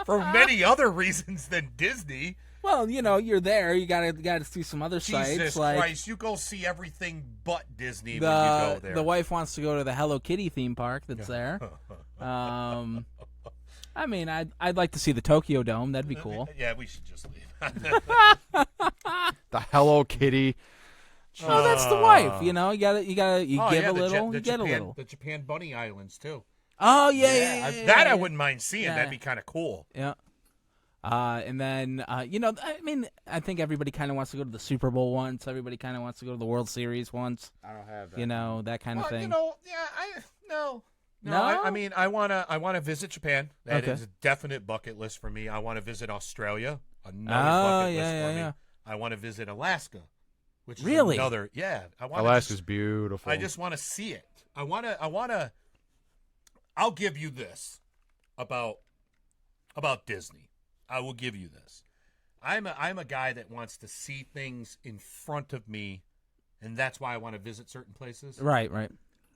For many other reasons than Disney. Well, you know, you're there. You gotta see some other sites. Jesus Like Christ, you go see everything but Disney when you go there. the wife wants to go to the Hello Kitty theme park that's there. I mean, I'd like to see the Tokyo Dome. That'd be cool. Yeah, we should just leave. The Hello Kitty. Oh, that's the wife. You know, you Oh, give yeah, a the little, the you get a Japan, little. The Japan Bunny Islands too. Oh yeah. That I wouldn't mind seeing. Yeah. That'd be kind of cool. Yeah. And then, you know, I mean, I think everybody kind of wants to go to the Super Bowl once. Everybody kind of wants to go to the World Series once. I don't have that. You know, that kind of Well, thing. you know, yeah, No, I mean I wanna visit Japan. That Okay. is a definite bucket list for me. I want to visit Australia. Another Oh, bucket list yeah, for yeah. me. I want to visit Alaska, which is Really? another. Yeah, I want. Alaska's beautiful. I just want to see it. I want to. I'll give you this about Disney. I will give you this. I'm a guy that wants to see things in front of me, and that's why I want to visit certain places. Right.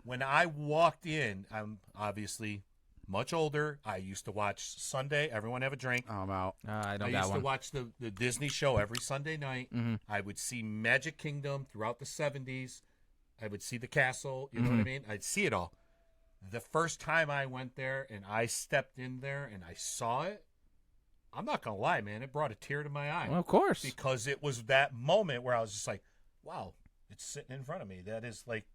When I walked in, I'm obviously much older. I used to watch Sunday. Everyone have a drink. Oh, I'm out. I I don't used got to one. watch the Disney show every Sunday night. Mm-hmm. I would see Magic Kingdom throughout the 70s. I would see the castle. You know what I mean? I'd see it all. The first time I went there and I stepped in there and I saw it, I'm not going to lie, man. It brought a tear to my eye. Well, of course. Because it was that moment where I was just like, wow, it's sitting in front of me. That is like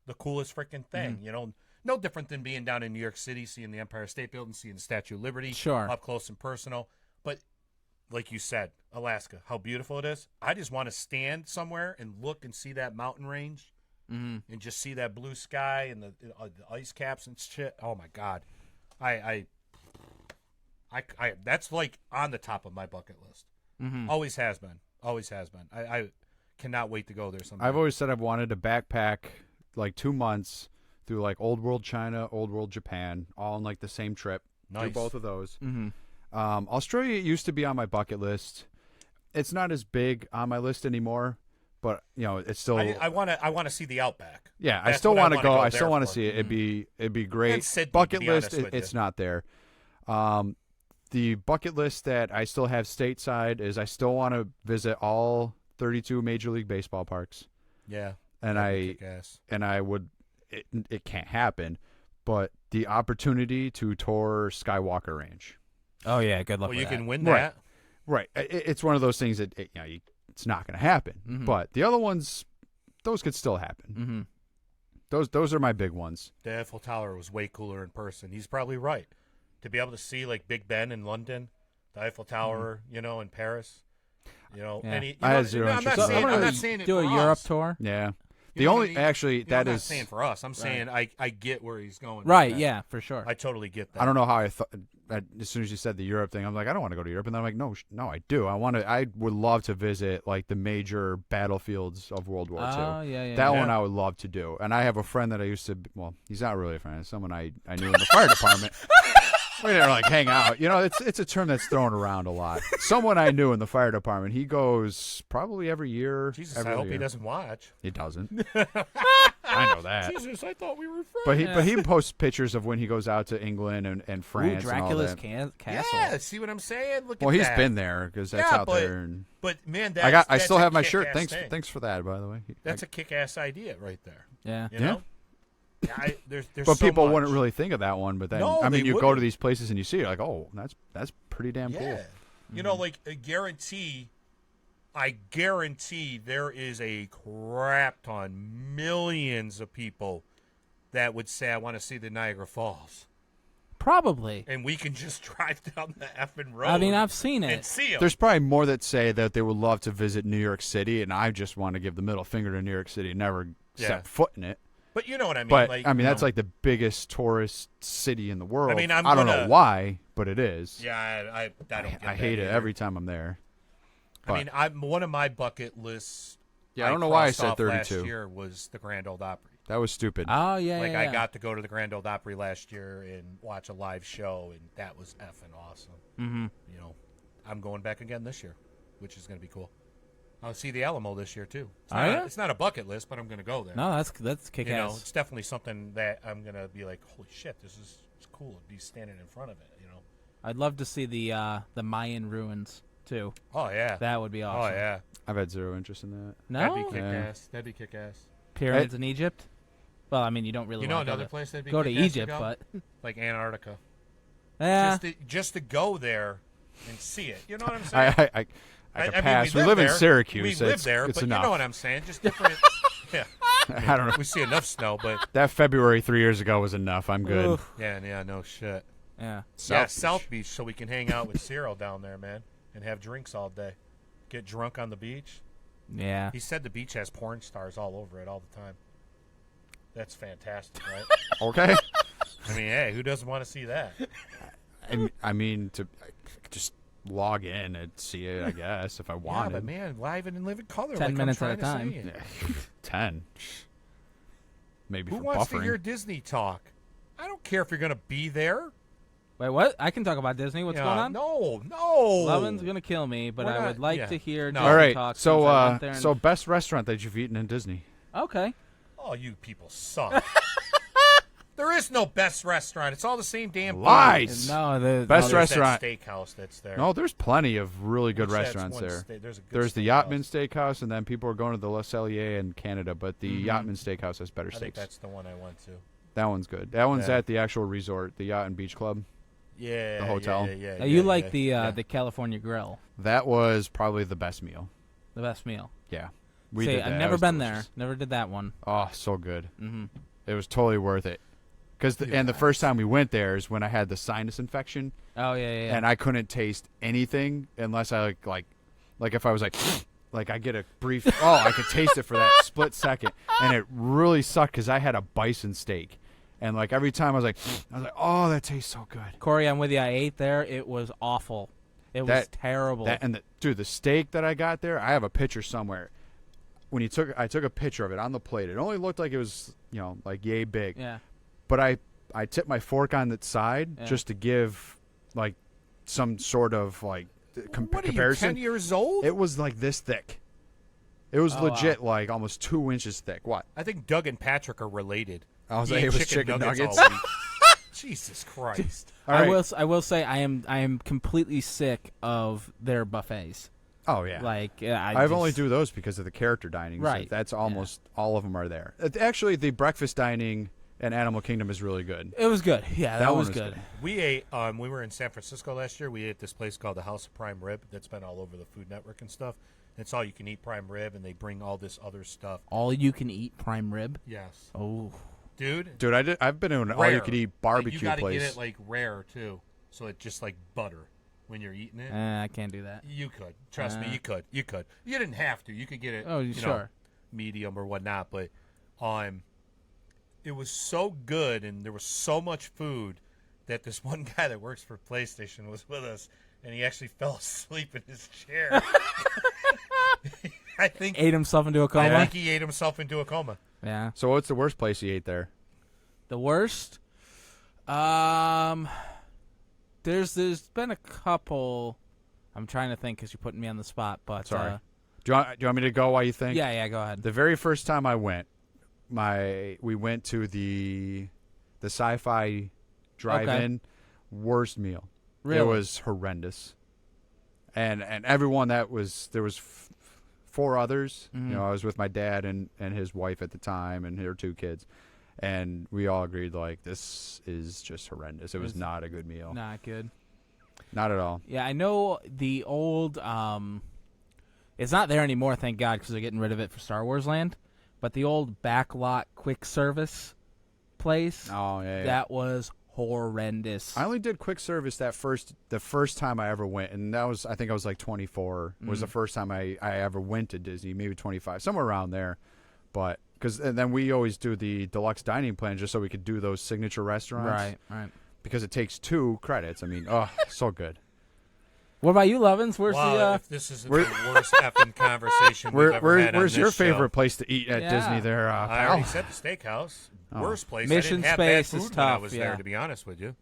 the coolest freaking thing, you know? No different than being down in New York City, seeing the Empire State Building, seeing the Statue of Liberty Sure. up close and personal. But like you said, Alaska, how beautiful it is. I just want to stand somewhere and look and see that mountain range and just see that blue sky and the ice caps and shit. Oh, my God. I that's like on the top of my bucket list. Always has been. Always has been. I cannot wait to go there someday. I've always said I've wanted to backpack like 2 months through like Old World China, Old World Japan, all in like the same trip. Do Nice. both of those. Mm-hmm. Australia used to be on my bucket list. It's not as big on my list anymore, but you know it's still. I want to see the Outback. Yeah, I That's still what want to go. I there still want to for. see it. It'd be great. And Sydney, bucket to be list, honest with it's you. not there. The bucket list that I still have stateside is I still want to visit all 32 Major League Baseball parks, Yeah. and That'd be kick-ass. I would. It can't happen, but the opportunity to tour Skywalker Range. Oh yeah, good luck Well, with you that. can win Right. that. Right. It's one of those things that it's not going to happen. Mhm. But the other ones, those could still happen. Mm-hmm. Those are my big ones. The Eiffel Tower was way cooler in person. He's probably right. To be able to see like Big Ben in London, the Eiffel Tower, you know, in Paris, you know, Yeah. any. You I know, had zero I'm not interest in saying. that. I'm not saying it do a for Europe us. tour. Yeah. You The know what only I mean? actually You know, that I'm not is saying for us. I'm saying I get where he's going. with Right. that. Yeah, for sure. I totally get that. I don't know how I thought. As soon as you said the Europe thing, I'm like, I don't want to go to Europe, and then I'm like, no, I do. I would love to visit like the major battlefields of World War II. Oh yeah. That Yeah. one I would love to do. And I have a friend that I used to. Well, he's not really a friend. It's someone I knew in the fire department. We didn't like hang out. You know, it's a term that's thrown around a lot. Someone I knew in the fire department. He goes probably every year. Jesus, every I hope year. he doesn't watch. He doesn't. I know that. Jesus, I thought we were friends. But he posts pictures of when he goes out to England and France Ooh, and all Dracula's that. castle. Yeah, see what I'm saying? Look Well, at he's that. been there because that's Yeah, out but- there. And But man, I still have my shirt. Thanks for that, by the way. That's a kick-ass idea right there. Yeah. You know? Yeah, there's But so people much. wouldn't really think of that one. But then, No, I mean, they you go to wouldn't. these places and you see it, like, oh, that's pretty damn Yeah. cool. You know, like I guarantee there is a crap ton, millions of people that would say, I want to see the Niagara Falls. Probably. And we can just drive down the effing road. I mean, I've seen and it. see them. There's probably more that say that they would love to visit New York City, and I just want to give the middle finger to New York City and never Yeah. step foot in it. But you know what I mean. But like, I mean, you that's know, like the biggest tourist city in the world. I mean, I don't know gonna- why, but it is. Yeah, I don't get I that hate it either. every time I'm there. I mean, I'm one of my bucket lists. Yeah, I don't know why I crossed said off 32. Last year was the Grand Ole Opry. That was stupid. Oh yeah. Like yeah, I got to go to the Grand Ole Opry last year and watch a live show, and that was effing awesome. Mm-hmm. You know, I'm going back again this year, which is going to be cool. I'll see the Alamo this year too. It's not a bucket list, but I'm going to go there. No, that's kick you know, ass. it's definitely something that I'm going to be like, holy shit, it's cool to be standing in front of it. You know. I'd love to see the Mayan ruins too. Oh yeah. That would be awesome. Oh yeah. I've had zero interest in that. No That'd be kick Yeah. ass. That'd be kick ass. pyramids in Egypt. Well, I mean, you don't really You know want to another place that'd be go to kick-ass Egypt, go? but Like Antarctica. yeah, Just to go there and see it. You know what I'm saying? I can mean, pass. We live live in there. Syracuse. We so live it's, there, it's but enough. you know what I'm saying. Just different. Yeah. I don't know. We see enough snow, but That February 3 years ago was enough. I'm good. Oof. yeah, no shit. yeah. South Beach, so we can hang out with Cyril down there, man, and have drinks all day. Get drunk on the beach. Yeah. He said the beach has porn stars all over it all the time. That's fantastic, right? Okay. I mean, hey, who doesn't want to see that? I mean, to just log in and see it, I guess, if I Yeah, wanted. but man, live and live in color. 10 like minutes I'm at a trying to time. say. 10. Maybe Who for wants buffering. to hear Disney talk? I don't care if you're going to be there. Wait, what? I can talk about Disney. What's Yeah, going on? No. Lovin's gonna kill me, but We're I not- would like yeah. to hear No. Disney All right, talk. so since I went there and- so best restaurant that you've eaten in Disney. okay. Oh, you people suck. There is no best restaurant. It's all the same damn food. Lies. No, the Best There's restaurant. that steakhouse that's there. No, there's plenty of really good Which that's restaurants one there. there's a good There's the steakhouse. Yachtman Steakhouse, and then people are going to the Le Cellier in Canada, but the Yachtman Steakhouse has better I think steaks. that's the one I went to. That one's good. That one's Yeah. at the actual resort, the Yacht and Beach Club. Yeah. The hotel. Yeah. Now, you like the California Grill, That was probably the best meal. the best meal. Yeah. See, did I've that. It never was been delicious. there. Never did that one. Oh, so good. Mm-hmm. It was totally worth it. And the first time we went there is when I had the sinus infection, Oh yeah. and I couldn't taste anything unless I like if I was like I get a brief. Oh, I could taste it for that split second, and it really sucked because I had a bison steak, and like every time I was like, oh, that tastes so good. Corey, I'm with you. I ate there. It was awful. It was That- terrible. The steak that I got there, I have a picture somewhere. When I took a picture of it on the plate. It only looked like it was like yay big. yeah. But I tipped my fork on its side Yeah. just to give like some sort of like What are you, comparison. 10 years old? It was like this thick. It was Oh, legit like almost 2 inches thick. What? I think Doug and Patrick are related. I was He like, ate it was chicken nuggets. all week. Jesus Christ. All right. I will say I am completely sick of their buffets. Oh yeah. Like I've only do those because of the character dining. Right. That's almost all of them are there. Actually, the breakfast dining in Animal Kingdom is really good. It was good. Yeah, that one was was good. good. We ate, we were in San Francisco last year. We ate at this place called the House of Prime Rib that's been all over the Food Network and stuff. It's all you can eat prime rib, and they bring all this other stuff. All you can eat prime rib. Yes. Oh, Dude, I've been to an rare. all-you-can-eat barbecue You gotta place. get it, like, rare, too. So it's just like butter when you're eating it. I can't do that. You could. Trust me, you could. You could. You didn't have to. You could get it, Oh, you sure. know, medium or whatnot. But it was so good, and there was so much food that this one guy that works for PlayStation was with us, and he actually fell asleep in his chair. I think Ate himself into a I coma. think he ate himself into a coma. Yeah. So what's the worst place you ate there? The worst. There's been a couple. I'm trying to think because you're putting me on the spot. But Sorry. Do you want me to go while you think? yeah, go ahead. The very first time I went, we went to the Sci-Fi Drive-In. Worst meal. Really? It was horrendous. And everyone there was 4 others. Mhm. I was with my dad and his wife at the time and their 2 kids, and we all agreed like this is just horrendous. It was not a good meal. Not good. Not at all. Yeah, I know the old. It's not there anymore, thank God, because they're getting rid of it for Star Wars Land. But the old backlot quick service place, Oh yeah. that was horrendous. I only did quick service the first time I ever went, and I think I was like 24. Was the first time I ever went to Disney, maybe 25, somewhere around there. But and then we always do the deluxe dining plan just so we could do those signature restaurants. Right. Because it takes 2 credits. I mean, oh, so good. What about you, Lovins? Where's Wow, the? if this isn't the worst effing conversation we've ever had on Where's this your show. favorite place to eat at Yeah. Disney there, I already pal? said the steakhouse. Oh. Worst place. Mission I didn't have bad Space food is when I tough, was yeah. there, to be honest with you.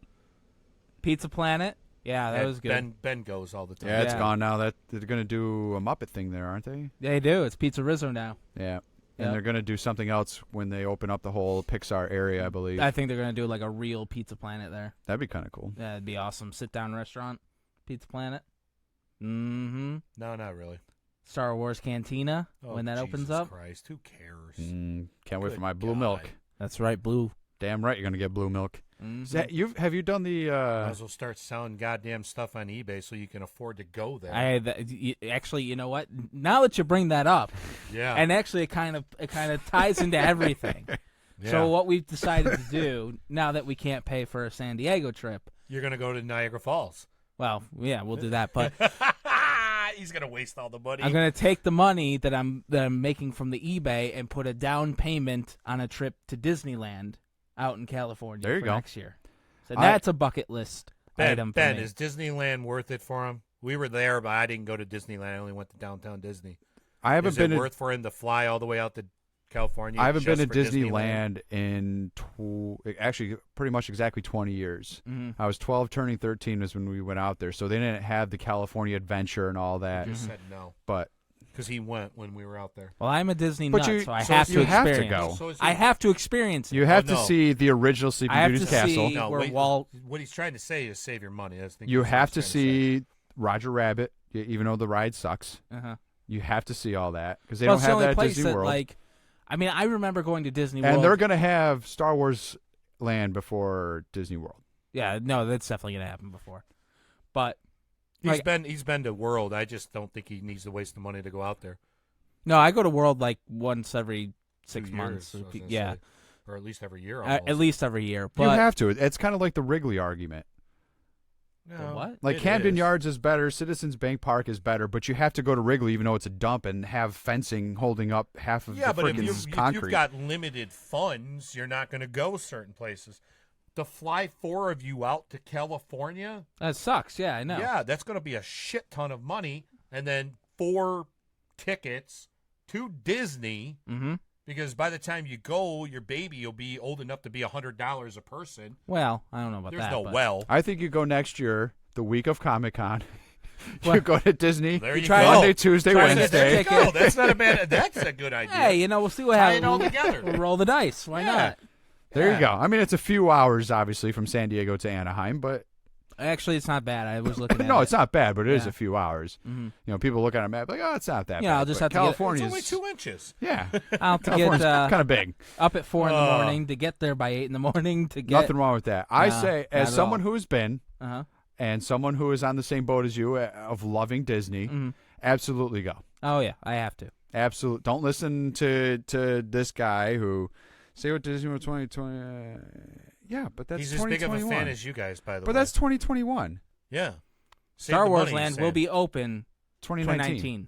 Pizza Planet. Yeah, that was good. Ben goes all the time. Yeah, it's Yeah. gone now. That they're going to do a Muppet thing there, aren't they? They do. It's Pizza Rizzo now. Yeah. Yep. And they're going to do something else when they open up the whole Pixar area, I believe. I think they're gonna do like a real Pizza Planet there. That'd be kind of cool. Yeah, it'd be awesome. Sit down restaurant, Pizza Planet. Mm-hmm. No, not really. Star Wars Cantina Oh, when that opens Jesus up. Christ, who cares? Can't wait Good for my blue God. milk. That's right, blue. Damn right you're going to get blue milk. Mhm. Is that, have you done the... Might as well start selling goddamn stuff on eBay so you can afford to go there. Actually, you know what? Now that you bring that up, yeah. and actually it kind of ties into everything. Yeah. So what we've decided to do now that we can't pay for a San Diego trip, You're going to go to Niagara Falls. well, yeah, we'll do that. But He's going to waste all the money. I'm gonna take the money that I'm making from the eBay and put a down payment on a trip to Disneyland. out in California There you for go. next year. So that's a bucket list item for Ben, me. is Disneyland worth it for him? We were there, but I didn't go to Disneyland. I only went to downtown Disney. I haven't Is been it to, worth for him to fly all the way out to California? I haven't been just to for Disneyland in actually pretty much exactly 20 years. Mhm. I was 12, turning 13 was when we went out there, so they didn't have the California Adventure and all that. He just said no But because he went when we were out there. Well, I'm a Disney But nut, you- so I so have you to have to experience. go. So is I he- have to experience it. you have Oh, to no. see the original Sleeping I have Beauty's to castle. see- No, where wait, Walt- what he's trying to say is save your money. I think You that's what have to he's trying say. see Roger Rabbit, even though the ride sucks. Uh-huh. You have to see all that because they Well, don't it's the have only that at place Disney that, World. like, I mean, I remember going to Disney World. And they're going to have Star Wars Land before Disney World. Yeah, no, that's definitely going to happen before. But He's like- been to World. I just don't think he needs to waste the money to go out there. no, I go to World like once every 6 2 months. years, I was gonna Yeah, say. Or at least every year. at Almost. least every year. You But have to. It's kind of like the Wrigley argument. No, what? Like it Camden is. Yards is better, Citizens Bank Park is better, but you have to go to Wrigley even though it's a dump and have fencing holding up half of Yeah, the but if freaking if concrete. you've got limited funds, you're not going to go certain places. To fly 4 of you out to California, that sucks. Yeah, I know. yeah, that's going to be a shit ton of money, and then 4 tickets to Disney. Mm-hmm. Because by the time you go, your baby will be old enough to be $100 a person. Well, I don't know about There's that. no but well. I think you go next year, the week of Comic-Con. you Well, go to Disney There you try go. it. Monday, Tuesday, Try it. Wednesday. There you go. That's not a bad. That's a good idea. Hey, you know, we'll see what Tie happens. it all together. We'll roll the dice. Why Yeah. not? There Yeah. you go. I mean, it's a few hours, obviously, from San Diego to Anaheim, but Actually, it's not bad. I was looking at no, it. it's not bad, but it is Yeah. a few hours. Mhm. You know, people look at a map like, oh, it's not that Yeah, bad. I'll just but have to get- It's California's only 2 inches. Yeah, I'll have to California's get kind of big. up at 4 in the Oh. morning to get there by 8 in the morning to get. Nothing wrong with that. I Nah, say, not as at someone all. who's been Uh-huh. and someone who is on the same boat as you of loving Disney, Mhm. absolutely go. Oh, yeah, I have to. Absolutely. Don't listen to this guy who say what Disney World 2020. Yeah, but that's He's as big of a 2021. fan as you guys, by the way. But that's 2021, yeah. Save Star the Wars money, he's Land saying. will be open 2019. 2019.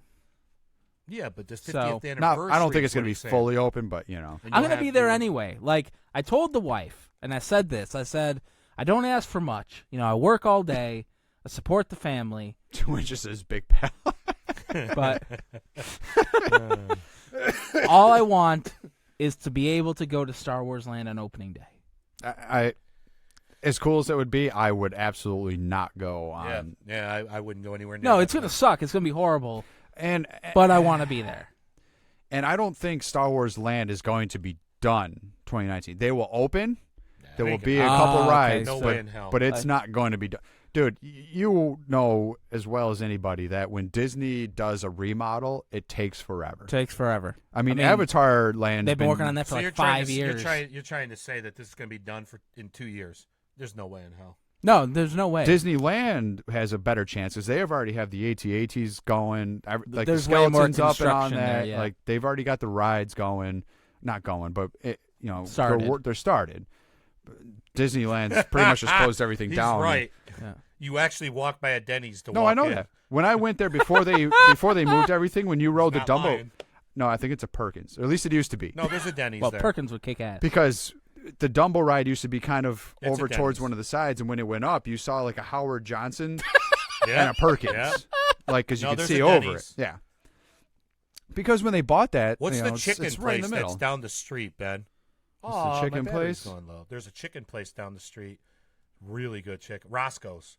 Yeah, but the 50th So- anniversary. Not, I don't think it's going to be fully open, but you know. I'm going to be there anyway. Like, I told the wife, and I said this. I said, I don't ask for much. You know, I work all day. I support the family. 2 inches is big pal. But all I want is to be able to go to Star Wars Land on opening day. I as cool as it would be, I would absolutely not go on. Yeah, I wouldn't go anywhere near No, that it's going to place. suck. It's going to be horrible. And But I want to be there. and I don't think Star Wars Land is going to be done 2019. They will open. There will be a couple okay, rides, No but, way in hell. but it's not going to be done. Dude, you know as well as anybody that when Disney does a remodel, it takes forever. Takes forever. I mean, I mean, Avatar Land. They've been working on that for So like you're trying 5 to, years. You're trying to say that this is going to be done in 2 years. There's no way in hell. No, there's no way. Disneyland has a better chance because they have already have the AT-ATs going. Like There's the way more skeletons up and on construction that. there, yeah. Like they've already got the rides going, not going, but Started. they're started. Disneyland's pretty much just closed everything He's down. right. Yeah. You actually walk by a Denny's to No, walk I know in. that. When I went there before they moved everything, when you rode the Not Dumbo, lying. no, I think it's a Perkins, or at least it used to be. No, there's a Denny's Well, there. Perkins would kick ass. Because the Dumbo ride used to be kind of It's a over towards Denny's. one of the sides, and when it went up, you saw like a Howard Johnson yeah. and a Perkins, Yeah. like because you No, could there's see a over it. Denny's. Yeah. Because when they bought that, What's you know, the chicken it's right in place the middle. that's down the street, Ben? What's the Aw, chicken my battery's place? going low. There's a chicken place down the street. Really good chicken. Roscoe's.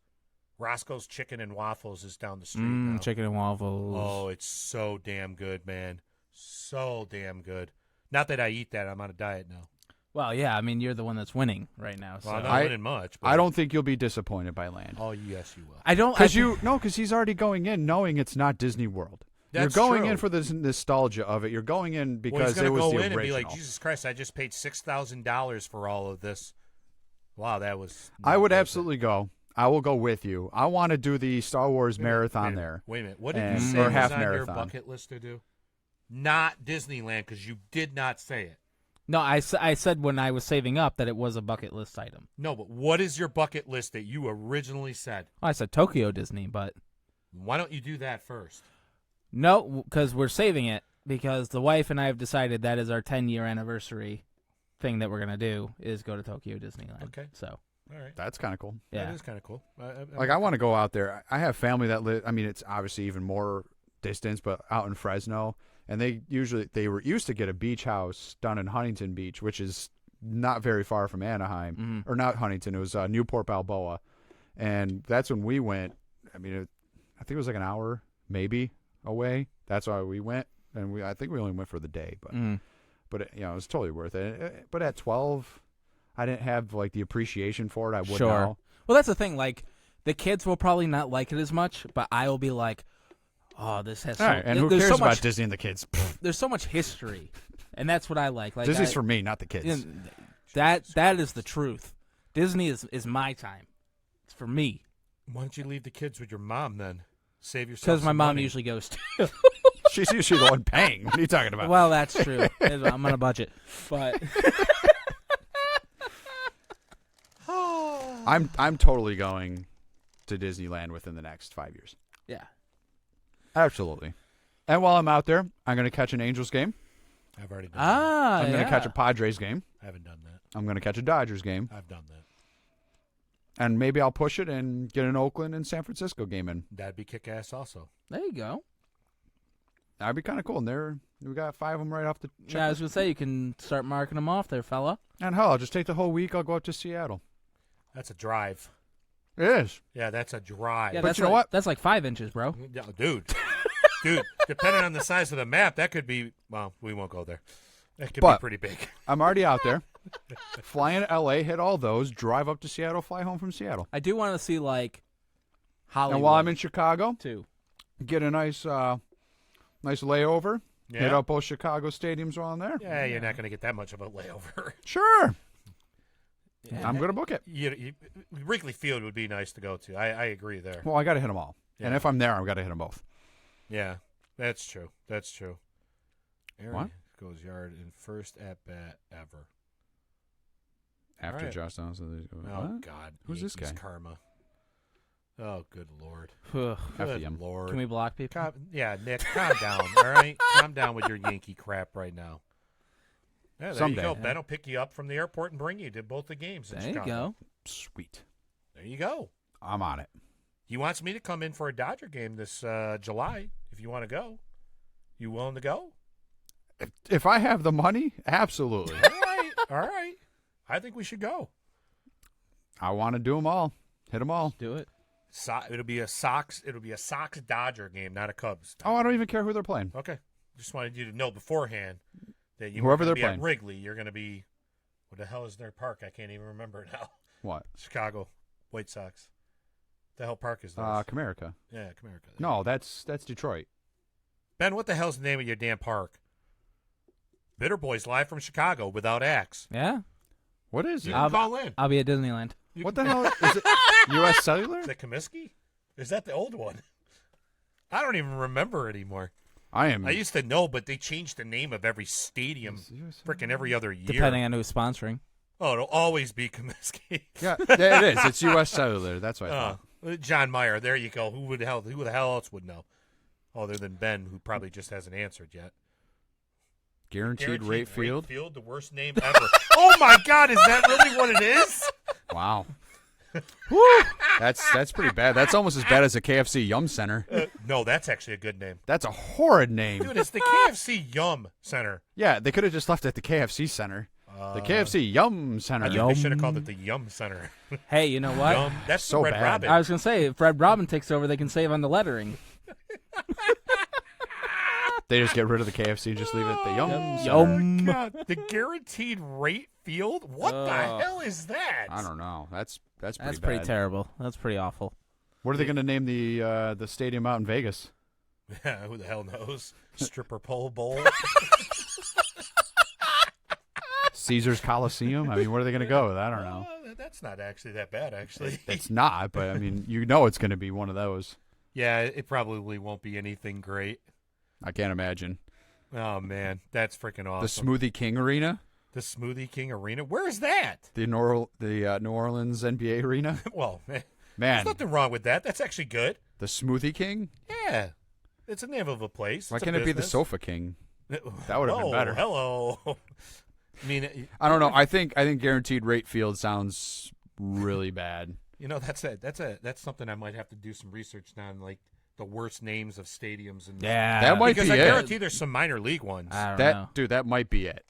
Roscoe's Chicken and Waffles is down the street now. Chicken and waffles. Oh, it's so damn good, man. So damn good. Not that I eat that. I'm on a diet now. Well, yeah. I mean, you're the one that's winning right now. So. Well, I'm not I- winning much. But I don't think you'll be disappointed by Land. Oh, yes, you will. I don't. Because he's already going in knowing it's not Disney World. That's you're going true. in for the nostalgia of it. You're going in Well, he's because gonna it was go the in original. and be like, Jesus Christ, I just paid $6,000 for all of this. Wow, that was. I not would worth it. absolutely go. I will go with you. I want to do the Star Wars marathon there. Wait a minute. What did And- you say or was half on marathon. your bucket list to do? Not Disneyland, because you did not say it. No, I said when I was saving up that it was a bucket list item. No, but what is your bucket list that you originally said? I said Tokyo Disney, but Why don't you do that first? no, because we're saving it because the wife and I have decided that is our 10-year anniversary thing that we're gonna do is go to Tokyo Disneyland. Okay. So All right. That's kind of cool. yeah, That is kind of cool. Like I want to go out there. I have family that live. I mean, it's obviously even more distance, but out in Fresno, and they were used to get a beach house down in Huntington Beach, which is not very far from Anaheim, or not Huntington. It was Newport Balboa, and that's when we went. I mean, I think it was like an hour maybe away. That's why we went, and I think we only went for the day, but it, it was totally worth it. But at 12, I didn't have like the appreciation for it. I would sure. now. Well, that's the thing. Like the kids will probably not like it as much, but I will be like, oh, this has. All right, and who there's cares so about much, Disney and the kids? There's so much history, and that's what I like. Like Disney's for me, not the kids. That is the truth. Disney is my time. It's for me. Why don't you leave the kids with your mom then? Save yourself. Because my some mom money. usually goes too. She's usually the one paying. What are you talking about? Well, that's true. I'm on a budget, but I'm totally going to Disneyland within the next 5 years. yeah. Absolutely. And while I'm out there, I'm going to catch an Angels game. I've already done that. I'm going to catch a Padres game. I haven't done that. I'm going to catch a Dodgers game. I've done that. And maybe I'll push it and get an Oakland and San Francisco game in. That'd be kick-ass also. There you go. That'd be kind of cool. And we got 5 of them right off the checklist. Yeah, I was gonna say you can start marking them off there, fella. And hell, I'll just take the whole week. I'll go up to Seattle. That's a drive. It is. Yeah, that's a drive. Yeah, But that's you know like, what? That's like 5 inches, bro. Yeah, dude. Dude, depending on the size of the map, that could be, well, we won't go there. That could be But- pretty big. I'm already out there. Fly into L.A., hit all those, drive up to Seattle, fly home from Seattle. I do want to see like Hollywood. And while I'm in Chicago, too. get a nice layover. Yeah. Hit up both Chicago stadiums while I'm there. Yeah, you're not going to get that much of a layover. Sure. I'm going to book it. Wrigley Field would be nice to go to. I agree there. Well, I got to hit them all. And Yeah. if I'm there, I've got to hit them both. Yeah, that's true. That's true. Aaron What? goes yard in first at-bat ever. After All right. Josh Donaldson. Oh, What? God. Who's this Yankees guy? karma. Oh, good Lord. Ugh. Good FDM. Lord. Can we block people? Yeah, Nick, calm down, all right? Calm down with your Yankee crap right now. Yeah, there Someday. you go. Ben will pick you up from the airport and bring you to both the games in There you Chicago. go. Sweet. There you go. I'm on it. He wants me to come in for a Dodger game this July, if you want to go. You willing to go? If I have the money, absolutely. All right. All right. I think we should go. I want to do them all. Hit them all. Do it. It'll be a Sox Dodger game, not a Cubs. Oh, I don't even care who they're playing. Okay. Just wanted you to know beforehand that you Whoever were they're be at playing. Wrigley, you're going to be, what the hell is their park? I can't even remember it now. What? Chicago White Sox. The hell park is theirs? Comerica. Yeah, Comerica. No, that's Detroit. Ben, what the hell's the name of your damn park? Bitter Boys live from Chicago without Axe. Yeah. What is You it? can call in. I'll be at Disneyland. What the hell is it? U.S. Cellular? Is that Comiskey? Is that the old one? I don't even remember anymore. I am. I used to know, but they changed the name of every stadium freaking every other year. Depending on who's sponsoring. Oh, it'll always be Comiskey. Yeah, it is. It's U.S. Cellular. That's what I thought. John Meyer. There you go. Who the hell else would know? Other than Ben, who probably just hasn't answered yet. Guaranteed rate field. Field, the worst name ever. Oh my God, is that really what it is? Wow. That's pretty bad. That's almost as bad as a KFC Yum Center. No, that's actually a good name. That's a horrid name. Dude, it's the KFC Yum Center. Yeah, they could have just left it at the KFC Center. The KFC Yum Center. I think they should have called it the Yum Center. Hey, you know what? Yum. That's So the Red bad. Robin. I was gonna say if Red Robin takes over, they can save on the lettering. They just get rid of the KFC and just leave it at the Yum Center. Yum. God, the guaranteed rate field? What the hell is that? I don't know. That's pretty That's bad. pretty terrible. That's pretty awful. What are they going to name the stadium out in Vegas? Yeah, who the hell knows? Stripper pole bowl. Caesar's Coliseum? I mean, where are they going to go with? I don't know. That's not actually that bad, actually. It's not, but I mean, you know it's going to be one of those. Yeah, it probably won't be anything great. I can't imagine. Oh, man. That's freaking The awesome. Smoothie King Arena? The Smoothie King Arena? Where is that? The New Orleans NBA Arena? Well, man, Man, there's nothing wrong with that. That's actually good. the Smoothie King? Yeah. It's a name of a place. Why It's a can't it be the business. Sofa King? That would have been Whoa, better. Hello. I mean, I don't know. I think guaranteed rate field sounds really bad. you know, that's something I might have to do some research on, like the worst names of stadiums. And Yeah. That might because be I it. guarantee there's some minor league ones. I don't know. Dude, that might be it.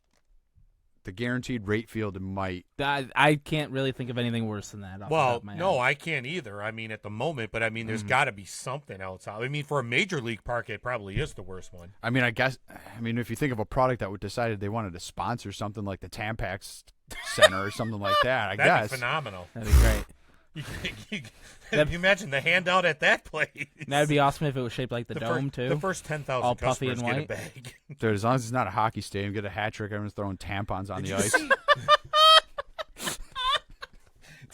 The guaranteed rate field might. I can't really think of anything worse than that. Off the top Well, of my no, head. I can't either. I mean, at the moment, but I mean, there's got to be something else. I mean, for a major league park, it probably is the worst one. I mean, if you think of a product that would decided they wanted to sponsor something like the Tampax Center or something like that, That'd guess. be phenomenal. That'd be great. You imagine the handout at that place. That'd be awesome if it was shaped like the dome The too. first 10,000 All puffy customers and get a white. bag. Dude, as long as it's not a hockey stadium, get a hat trick. Everyone's throwing tampons on the ice.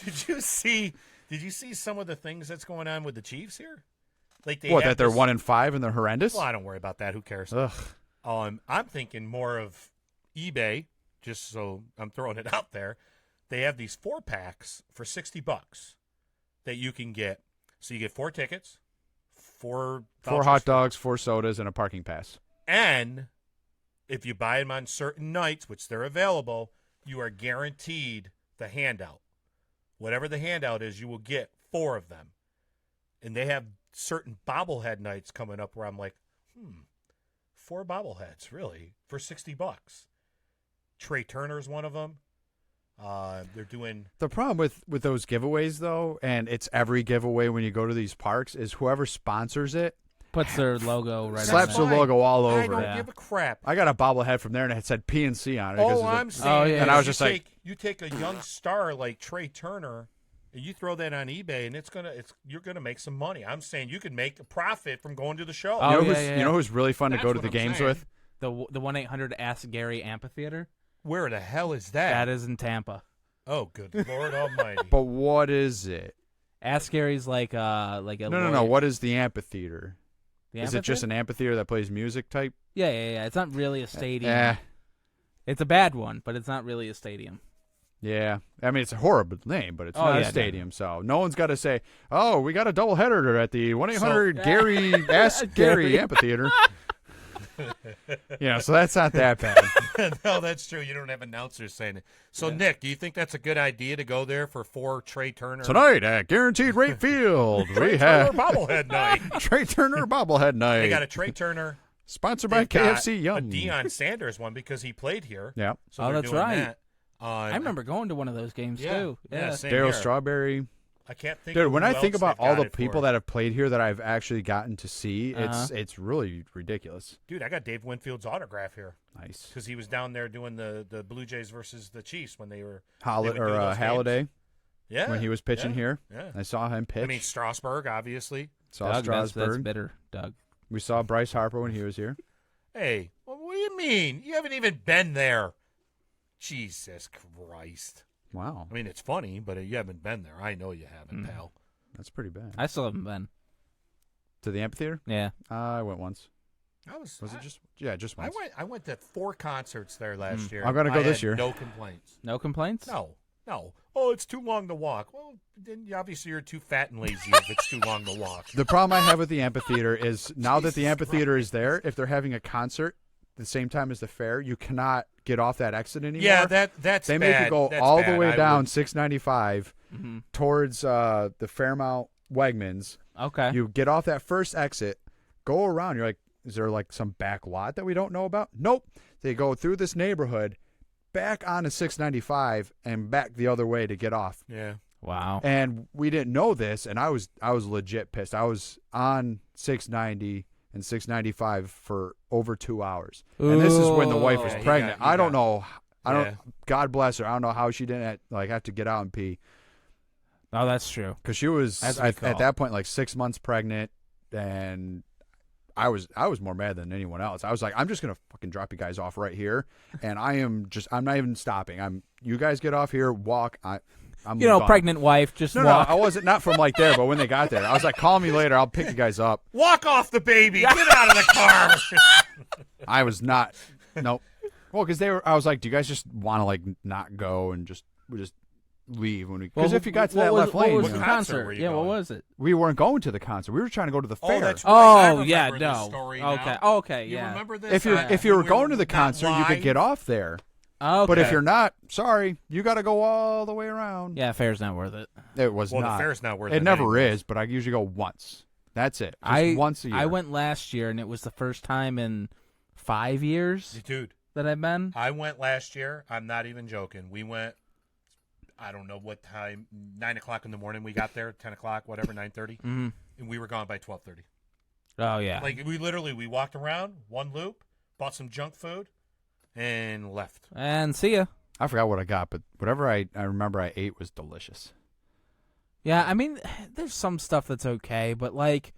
Did you see some of the things that's going on with the Chiefs here? Like they What? have That they're this- 1-5 and they're horrendous? Well, I don't worry about that. Who cares? Ugh. I'm thinking more of eBay. Just so I'm throwing it out there, they have these 4-packs for $60 that you can get. So you get 4 tickets, 4 4 hot dogs, 4 sodas, and a parking pass. and if you buy them on certain nights, which they're available, you are guaranteed the handout. Whatever the handout is, you will get 4 of them. And they have certain bobblehead nights coming up where I'm like, 4 bobbleheads, really, for $60. Trey Turner's one of them. They're doing. The problem with those giveaways, though, and it's every giveaway when you go to these parks, is whoever sponsors it Puts their logo right slaps on their there. logo all I over don't it. Yeah. give a crap. I got a bobblehead from there, and it said PNC on it. because All it's a- I'm saying Oh, yeah. is And I was you just like- you take a young star like Trey Turner and you throw that on eBay and you're gonna make some money. I'm saying you can make a profit from going to the show. Oh, you know yeah, who's yeah, you know yeah. who's really fun to That's go to what the I'm games saying. with? The 1-800 Ask Gary Amphitheater. Where the hell is that? That is in Tampa. Oh, good Lord Almighty! But what is it? Ask Gary's like a No. What is the amphitheater? The Is it just amphitheater? an amphitheater that plays music type? Yeah. It's not really a stadium. Eh, It's a bad one, but it's not really a stadium. yeah. I mean, it's a horrible name, but it's Oh, not yeah, a stadium, so no one's got to say, "Oh, we got a doubleheader at the 1-800 So- Gary Ask Gary Gary. Amphitheater." So that's not that bad. No, that's true. You don't have announcers saying it. So, Nick, do you think that's a good idea to go there for 4 Trey Turner? Tonight at Guaranteed Rate Field, we Trey have Turner bobblehead night. Trey Turner bobblehead night. They got a Trey Turner. Sponsored by They've got KFC a Yum. Deion Sanders one because he played here. Yeah. So Oh, they're that's doing right. that. I remember going to one of those games Yeah. too. Yeah, Yeah. same Daryl here. Strawberry. I can't think. Dude, of when who I think else about they've all got the it people for. that have played here that I've actually gotten to see, Uh-huh. it's really ridiculous. Dude, I got Dave Winfield's autograph here Nice. because he was down there doing the Blue Jays versus the Chiefs when they were they would do those games. Halliday Yeah, when he was pitching yeah, here. Yeah, I saw him pitch. I mean Strasburg, obviously. saw Doug, that's Strasburg. bitter, Doug. We saw Bryce Harper when he was here. Hey, well, what do you mean? You haven't even been there. Jesus Christ! Wow, I mean, it's funny, but you haven't been there. I know you haven't, pal. that's pretty bad. I still haven't been. To the amphitheater? Yeah. I went once. Was Was it just? Yeah, just once. I went to 4 concerts there last year. I'm gonna go I this had year. No complaints. No complaints? No. Oh, it's too long to walk. Well, then obviously you're too fat and lazy if it's too long to walk. The problem I have with the amphitheater is now that the amphitheater is there, if they're having a concert at the same time as the fair, you cannot get off that exit anymore. Yeah, that's they bad. make it go That's all bad. the way I down would- 695 Mm-hmm. towards the Fairmount Wegmans. Okay. You get off that first exit, go around. You're like, is there like some back lot that we don't know about? Nope. They go through this neighborhood, back onto 695, and back the other way to get off. Yeah. Wow. And we didn't know this, and I was legit pissed. I was on 690 and 695 for over 2 hours, and this is when the wife was Yeah, he pregnant. got- he I don't got- know. I don't. Yeah. God bless her. I don't know how she didn't have to get out and pee Oh, that's true. because she was As we at call. that point like 6 months pregnant, and I was more mad than anyone else. I was like, I'm just gonna fucking drop you guys off right here, and I'm not even stopping. You guys get off here, walk. I'm gone. Pregnant wife, just No, walk. I wasn't not from like there, but when they got there, I was like, call me later. I'll pick you guys up. Walk off the baby. Get out of the car. I was not. Nope. Well, because I was like, do you guys just want to like not go and just leave when we? Because if you got to that left lane, what was you the know, concert concert? were you Yeah, what going? was it? we weren't going to the concert. We were trying to go to the fair. that's right. I Oh, yeah, remember this no. story Okay, now. okay, You yeah. remember this? If you When were we going to the not concert, you could live? get off there. Okay. But if you're not, sorry, you got to go all the way around. Yeah, fair's not worth it. It was Well, not. the fair's not worth it. It never anyways. is, but I usually go once. That's it. Just once a year. I went last year, and it was the first time in 5 years Dude, that I've been. I went last year. I'm not even joking. We went, I don't know what time, 9 o'clock in the morning we got there, 10 o'clock, whatever, 9:30. Mm-hmm. And we were gone by 12:30. Oh, yeah. Like, we walked around, one loop, bought some junk food, and left. And see ya. I forgot what I got, but whatever I remember I ate was delicious. Yeah, I mean, there's some stuff that's okay, but, like,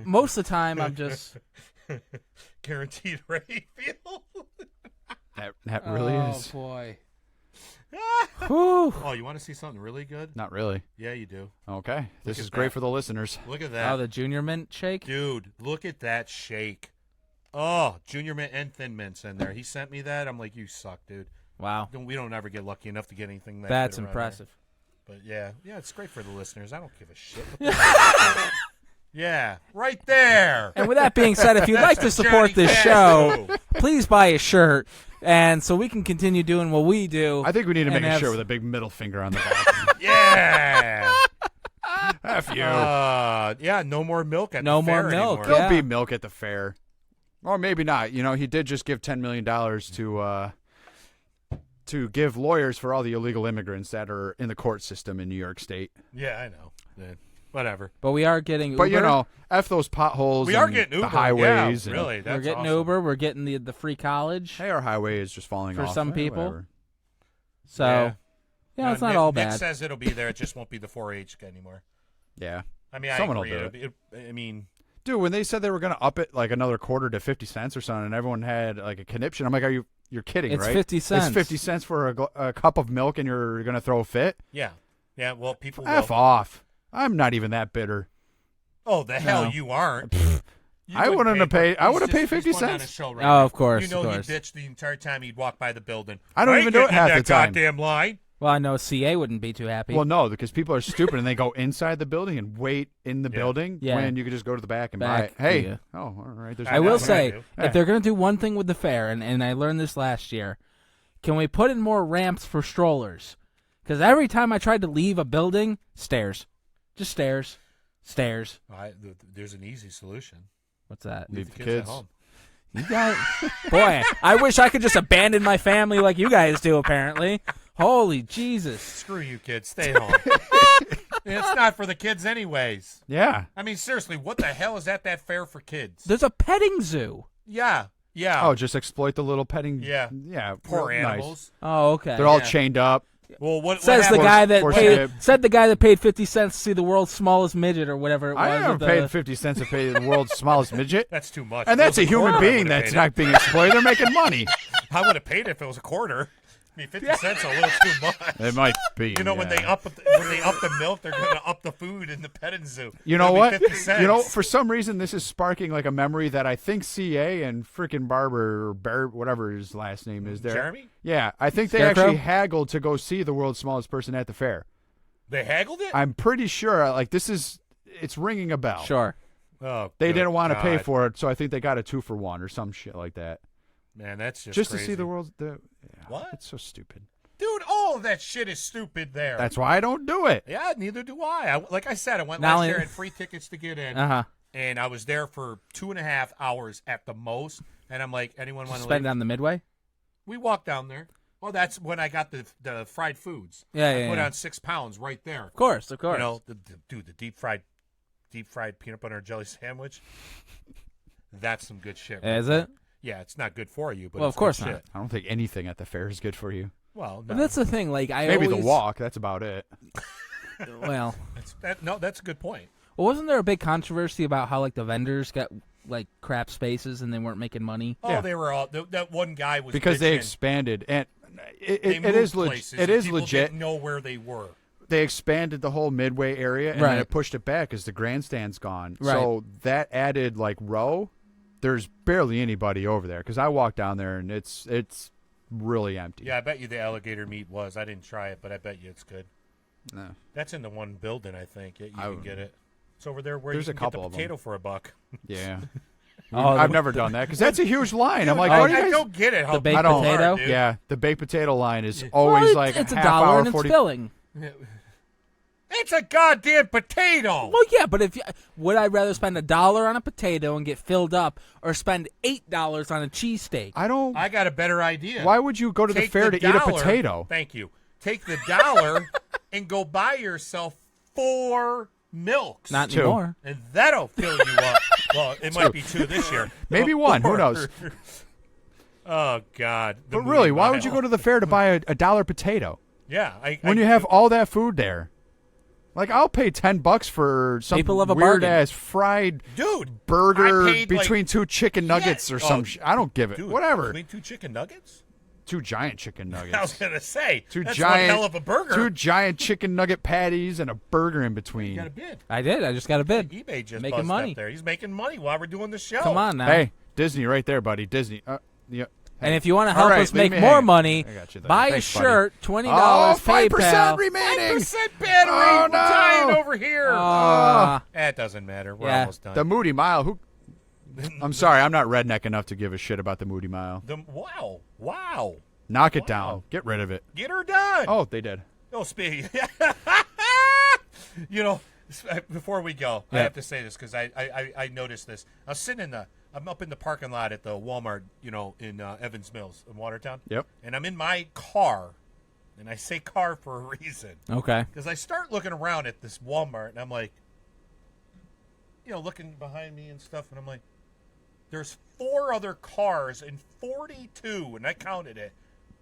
most of the time I'm just... Guaranteed rate feel. That really is. Oh, boy. Whew. Oh, you want to see something really good? Not really. Yeah, you do. Okay. This at is great that. for the listeners. Look at that. Oh, the Junior Mint shake? Dude, look at that shake. Oh, Junior Mint and Thin Mint's in there. He sent me that. I'm like, you suck, dude. Wow. We don't ever get lucky enough to get anything that That's good around impressive. here. But yeah, it's great for the listeners. I don't give a shit. What the yeah, right there. And with that being said, if you'd like to support Johnny this Cash. show, please buy a shirt, and so we can continue doing what we do. I think we need to And make a have- shirt with a big middle finger on the back. Yeah. F you. Yeah, no more milk at No the fair more milk, anymore. There'll yeah. be milk at the fair. Or maybe not. You know, he did just give $10 million to give lawyers for all the illegal immigrants that are in the court system in New York State. Yeah, I know. Yeah, whatever. But we are getting Uber. But, you know, F those potholes We are and getting Uber. the highways. Yeah, and- really. That's we're getting awesome. Uber. We're getting the free college. Hey, our highway is just falling For off. some Eh, people. whatever. So, yeah, it's not Nick, all Nick bad. says it'll be there. It just won't be the 4-H anymore. Yeah. I mean, Someone I will agree. do I mean, Dude, when they said they were going to up it like another quarter to 50 cents or something, and everyone had like a conniption, I'm like, you're kidding, It's right? 50 cents. It's 50 cents for a cup of milk, and you're going to throw a fit? yeah. Yeah, well, people F will. off. I'm not even that bitter. Oh, the hell No. you aren't. You I wouldn't have paid- I he's would've just- paid 50 he's going on cents. a show right Oh, now. of course, You know of he course. bitched the entire time he'd walk by the building. I don't ain't even do it getting in half that the time. goddamn line. Well, I know CA wouldn't be too happy. Well, no, because people are stupid and they go inside the building and wait in the Yeah. building Yeah. when you could just go to the back and Back, buy it. Hey, yeah. oh, all right. There's I will That's what I say, do. Hey. if they're going to do one thing with the fair, and I learned this last year, can we put in more ramps for strollers? Because every time I tried to leave a building, stairs. Just stairs. Stairs. There's an easy solution. What's that? Leave the the kids at kids. home. You guys, boy, I wish I could just abandon my family like you guys do, apparently. Holy Jesus. Screw you, kids. Stay home. It's not for the kids anyways. Yeah. I mean, seriously, what the hell is at that fair for kids? There's a petting zoo. Yeah. Yeah. Oh, just exploit the little petting. Yeah. Yeah. Poor real nice. animals. Oh, okay. They're all Yeah. chained up. Well, what Says the happened? guy that Force paid, it. said the guy that paid 50 cents to see the world's smallest midget or whatever it was. I never at the- paid 50 cents to pay the world's smallest midget. That's too much. And If it that's a was human quarter, I being would've that's paid not being exploited. They're making money. it. I would have paid it if it was a quarter. I mean, 50 cents is a little too much. It might be. You know, when yeah. they up the milk, they're going to up the food in the petting zoo. You know It'll be what? 50 cents. You know, for some reason, this is sparking like a memory that I think CA and freaking Barber or Bear, whatever his last name is, there. Jeremy? Yeah, I think they Scarecrow? actually haggled to go see the world's smallest person at the fair. They haggled it? I'm pretty sure. Like it's ringing a bell. Sure. Oh, They good didn't want to pay God. for it, so I think they got a 2-for-1 or some shit like that. Man, that's just Just crazy. to see the world's. Yeah, What? It's so stupid. Dude, all of that shit is stupid there. That's why I don't do it. Yeah, neither do I. Like I said, I went Not last only- year, had free tickets to get in, Uh-huh. and I was there for 2.5 hours at the most. And I'm like, anyone want to Spend leave? it on the Midway? We walked down there. Well, that's when I got the fried foods. Yeah, I yeah, put yeah. on 6 pounds right there. Of course, of course. You know, the deep fried peanut butter and jelly sandwich. That's some good shit. Is right it? there. Yeah, it's not good for you, but Well, it's of course good not. shit. I don't think anything at the fair is good for you. Well, no. But that's the thing. Like, I Maybe always, the walk. That's about it. Well, that's a good point. wasn't there a big controversy about how, like, the vendors got, like, crap spaces and they weren't making money? Oh, Yeah. they were all that one guy was Because they bitching. expanded, and They it moved is places, it and is people legit. Didn't know where they were. They expanded the whole midway area, and Right. then it pushed it back as the grandstand's gone. Right. So that added like row. There's barely anybody over there because I walked down there and it's really empty. Yeah, I bet you the alligator meat was. I didn't try it, but I bet you it's good. No. That's in the one building, I think. You I can would- get it. It's over there where There's you a can couple get of the 'em. potato for $1. Yeah. I've never done that because that's a huge line. I'm like, I, what do you I guys? don't get it. How The baked people are, potato? dude. Yeah, the baked potato line is always like it's a $1 half hour, and it's 40. filling. It's a goddamn potato. Well, yeah, but would I rather spend $1 on a potato and get filled up, or spend $8 on a cheesesteak? I don't. I got a better idea. Why would you go to the Take fair to eat a $1. potato? Thank you. Take the $1 and go buy yourself 4 milks. Not Two. anymore. And that'll fill you up. Well, it might be 2 this year. Maybe But 1. Who 4. knows? Oh, God. The But really, movie why would you mile. go to the fair to buy a $1 potato Yeah. when you have all that food there? Like, I'll pay $10 for some People love a weird bargain. ass fried Dude. burger I paid, between like, 2 chicken nuggets or some. I don't give it. Dude, Whatever. Between 2 chicken nuggets? 2 giant chicken I was nuggets. going to say. Two that's giant, one hell of a burger. 2 giant chicken nugget patties and a burger in You between. got a bid. I did. I just got a bid. eBay just Making busted money. up there. He's making money while we're doing the show. Come on now. Hey, Disney right there, buddy. Disney. Yeah. And if you want to All help right, us leave make me more hanging. money, I got you there. buy Thanks, a buddy. shirt, $20 Oh, 5% PayPal. remaining. 5% battery. Oh, We're no. dying over here. It doesn't matter. We're Yeah. almost done. The Moody Mile. Who? I'm sorry, I'm not redneck enough to give a shit about the Moody Mile. Wow. Knock it Wow. down. Get rid of it. Get her done. Oh, they did. Oh, speak. Before we go, I Yeah. have to say this because I noticed this. I'm up in the parking lot at the Walmart, in Evans Mills in Watertown. Yep. And I'm in my car, and I say car for a reason. Okay. Because I start looking around at this Walmart, and I'm like, looking behind me and stuff, and I'm like, there's 4 other cars and 42, and I counted it,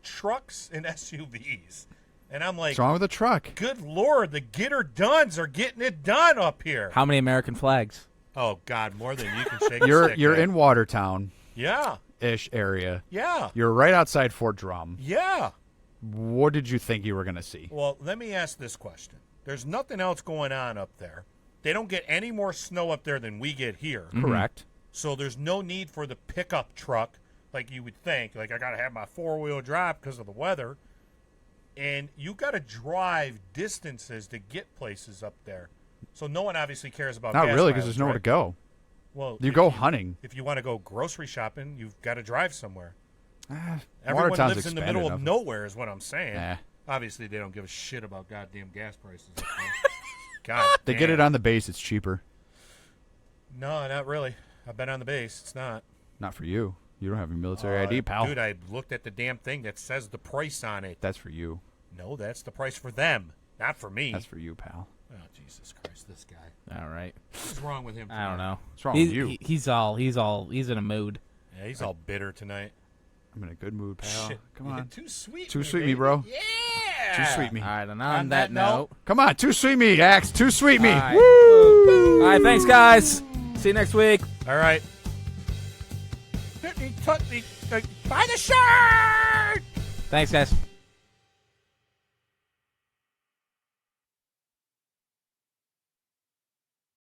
trucks and SUVs. And I'm like, What's wrong with the truck? good Lord, the get-her-dones are getting it done up here. How many American flags? Oh, God, more than you can shake a You're stick you're at. in Watertown Yeah, ish area. yeah, You're right outside Fort Drum. yeah. What did you think you were gonna see? Well, let me ask this question. There's nothing else going on up there. They don't get any more snow up there than we get here. Correct. So there's no need for the pickup truck like you would think. Like, I got to have my 4-wheel drive because of the weather. And you got to drive distances to get places up there. So no one obviously cares about Not gas really, because mileage, there's nowhere right? to go. Well, You if go hunting. If you want to go grocery shopping, you've got to drive somewhere. Everyone Watertown's lives in the expanded middle of enough. nowhere is what I'm saying. Nah. Obviously, they don't give a shit about goddamn gas prices up there. God They get damn. it on the base. It's cheaper. No, not really. I've been on the base. It's not. Not for you. You don't have a military ID, pal. Dude, I looked at the damn thing that says the price on it. That's for you. No, that's the price for them, not for me. That's for you, pal. Oh, Jesus Christ, this guy. All right. What's wrong with him I don't tonight? know. What's wrong with you? He's in a mood. Yeah, he's all bitter tonight. I'm in a good mood, pal. Shit. Come on. Too sweet. Too me, sweet me, baby. bro. Yeah. Too sweet me. All right, and On on that that note- note. Come on, too sweet me, Axe. Too sweet me. All right. Woo! All right, thanks, guys. See you next week. All right. Buy the shirt! Thanks, guys.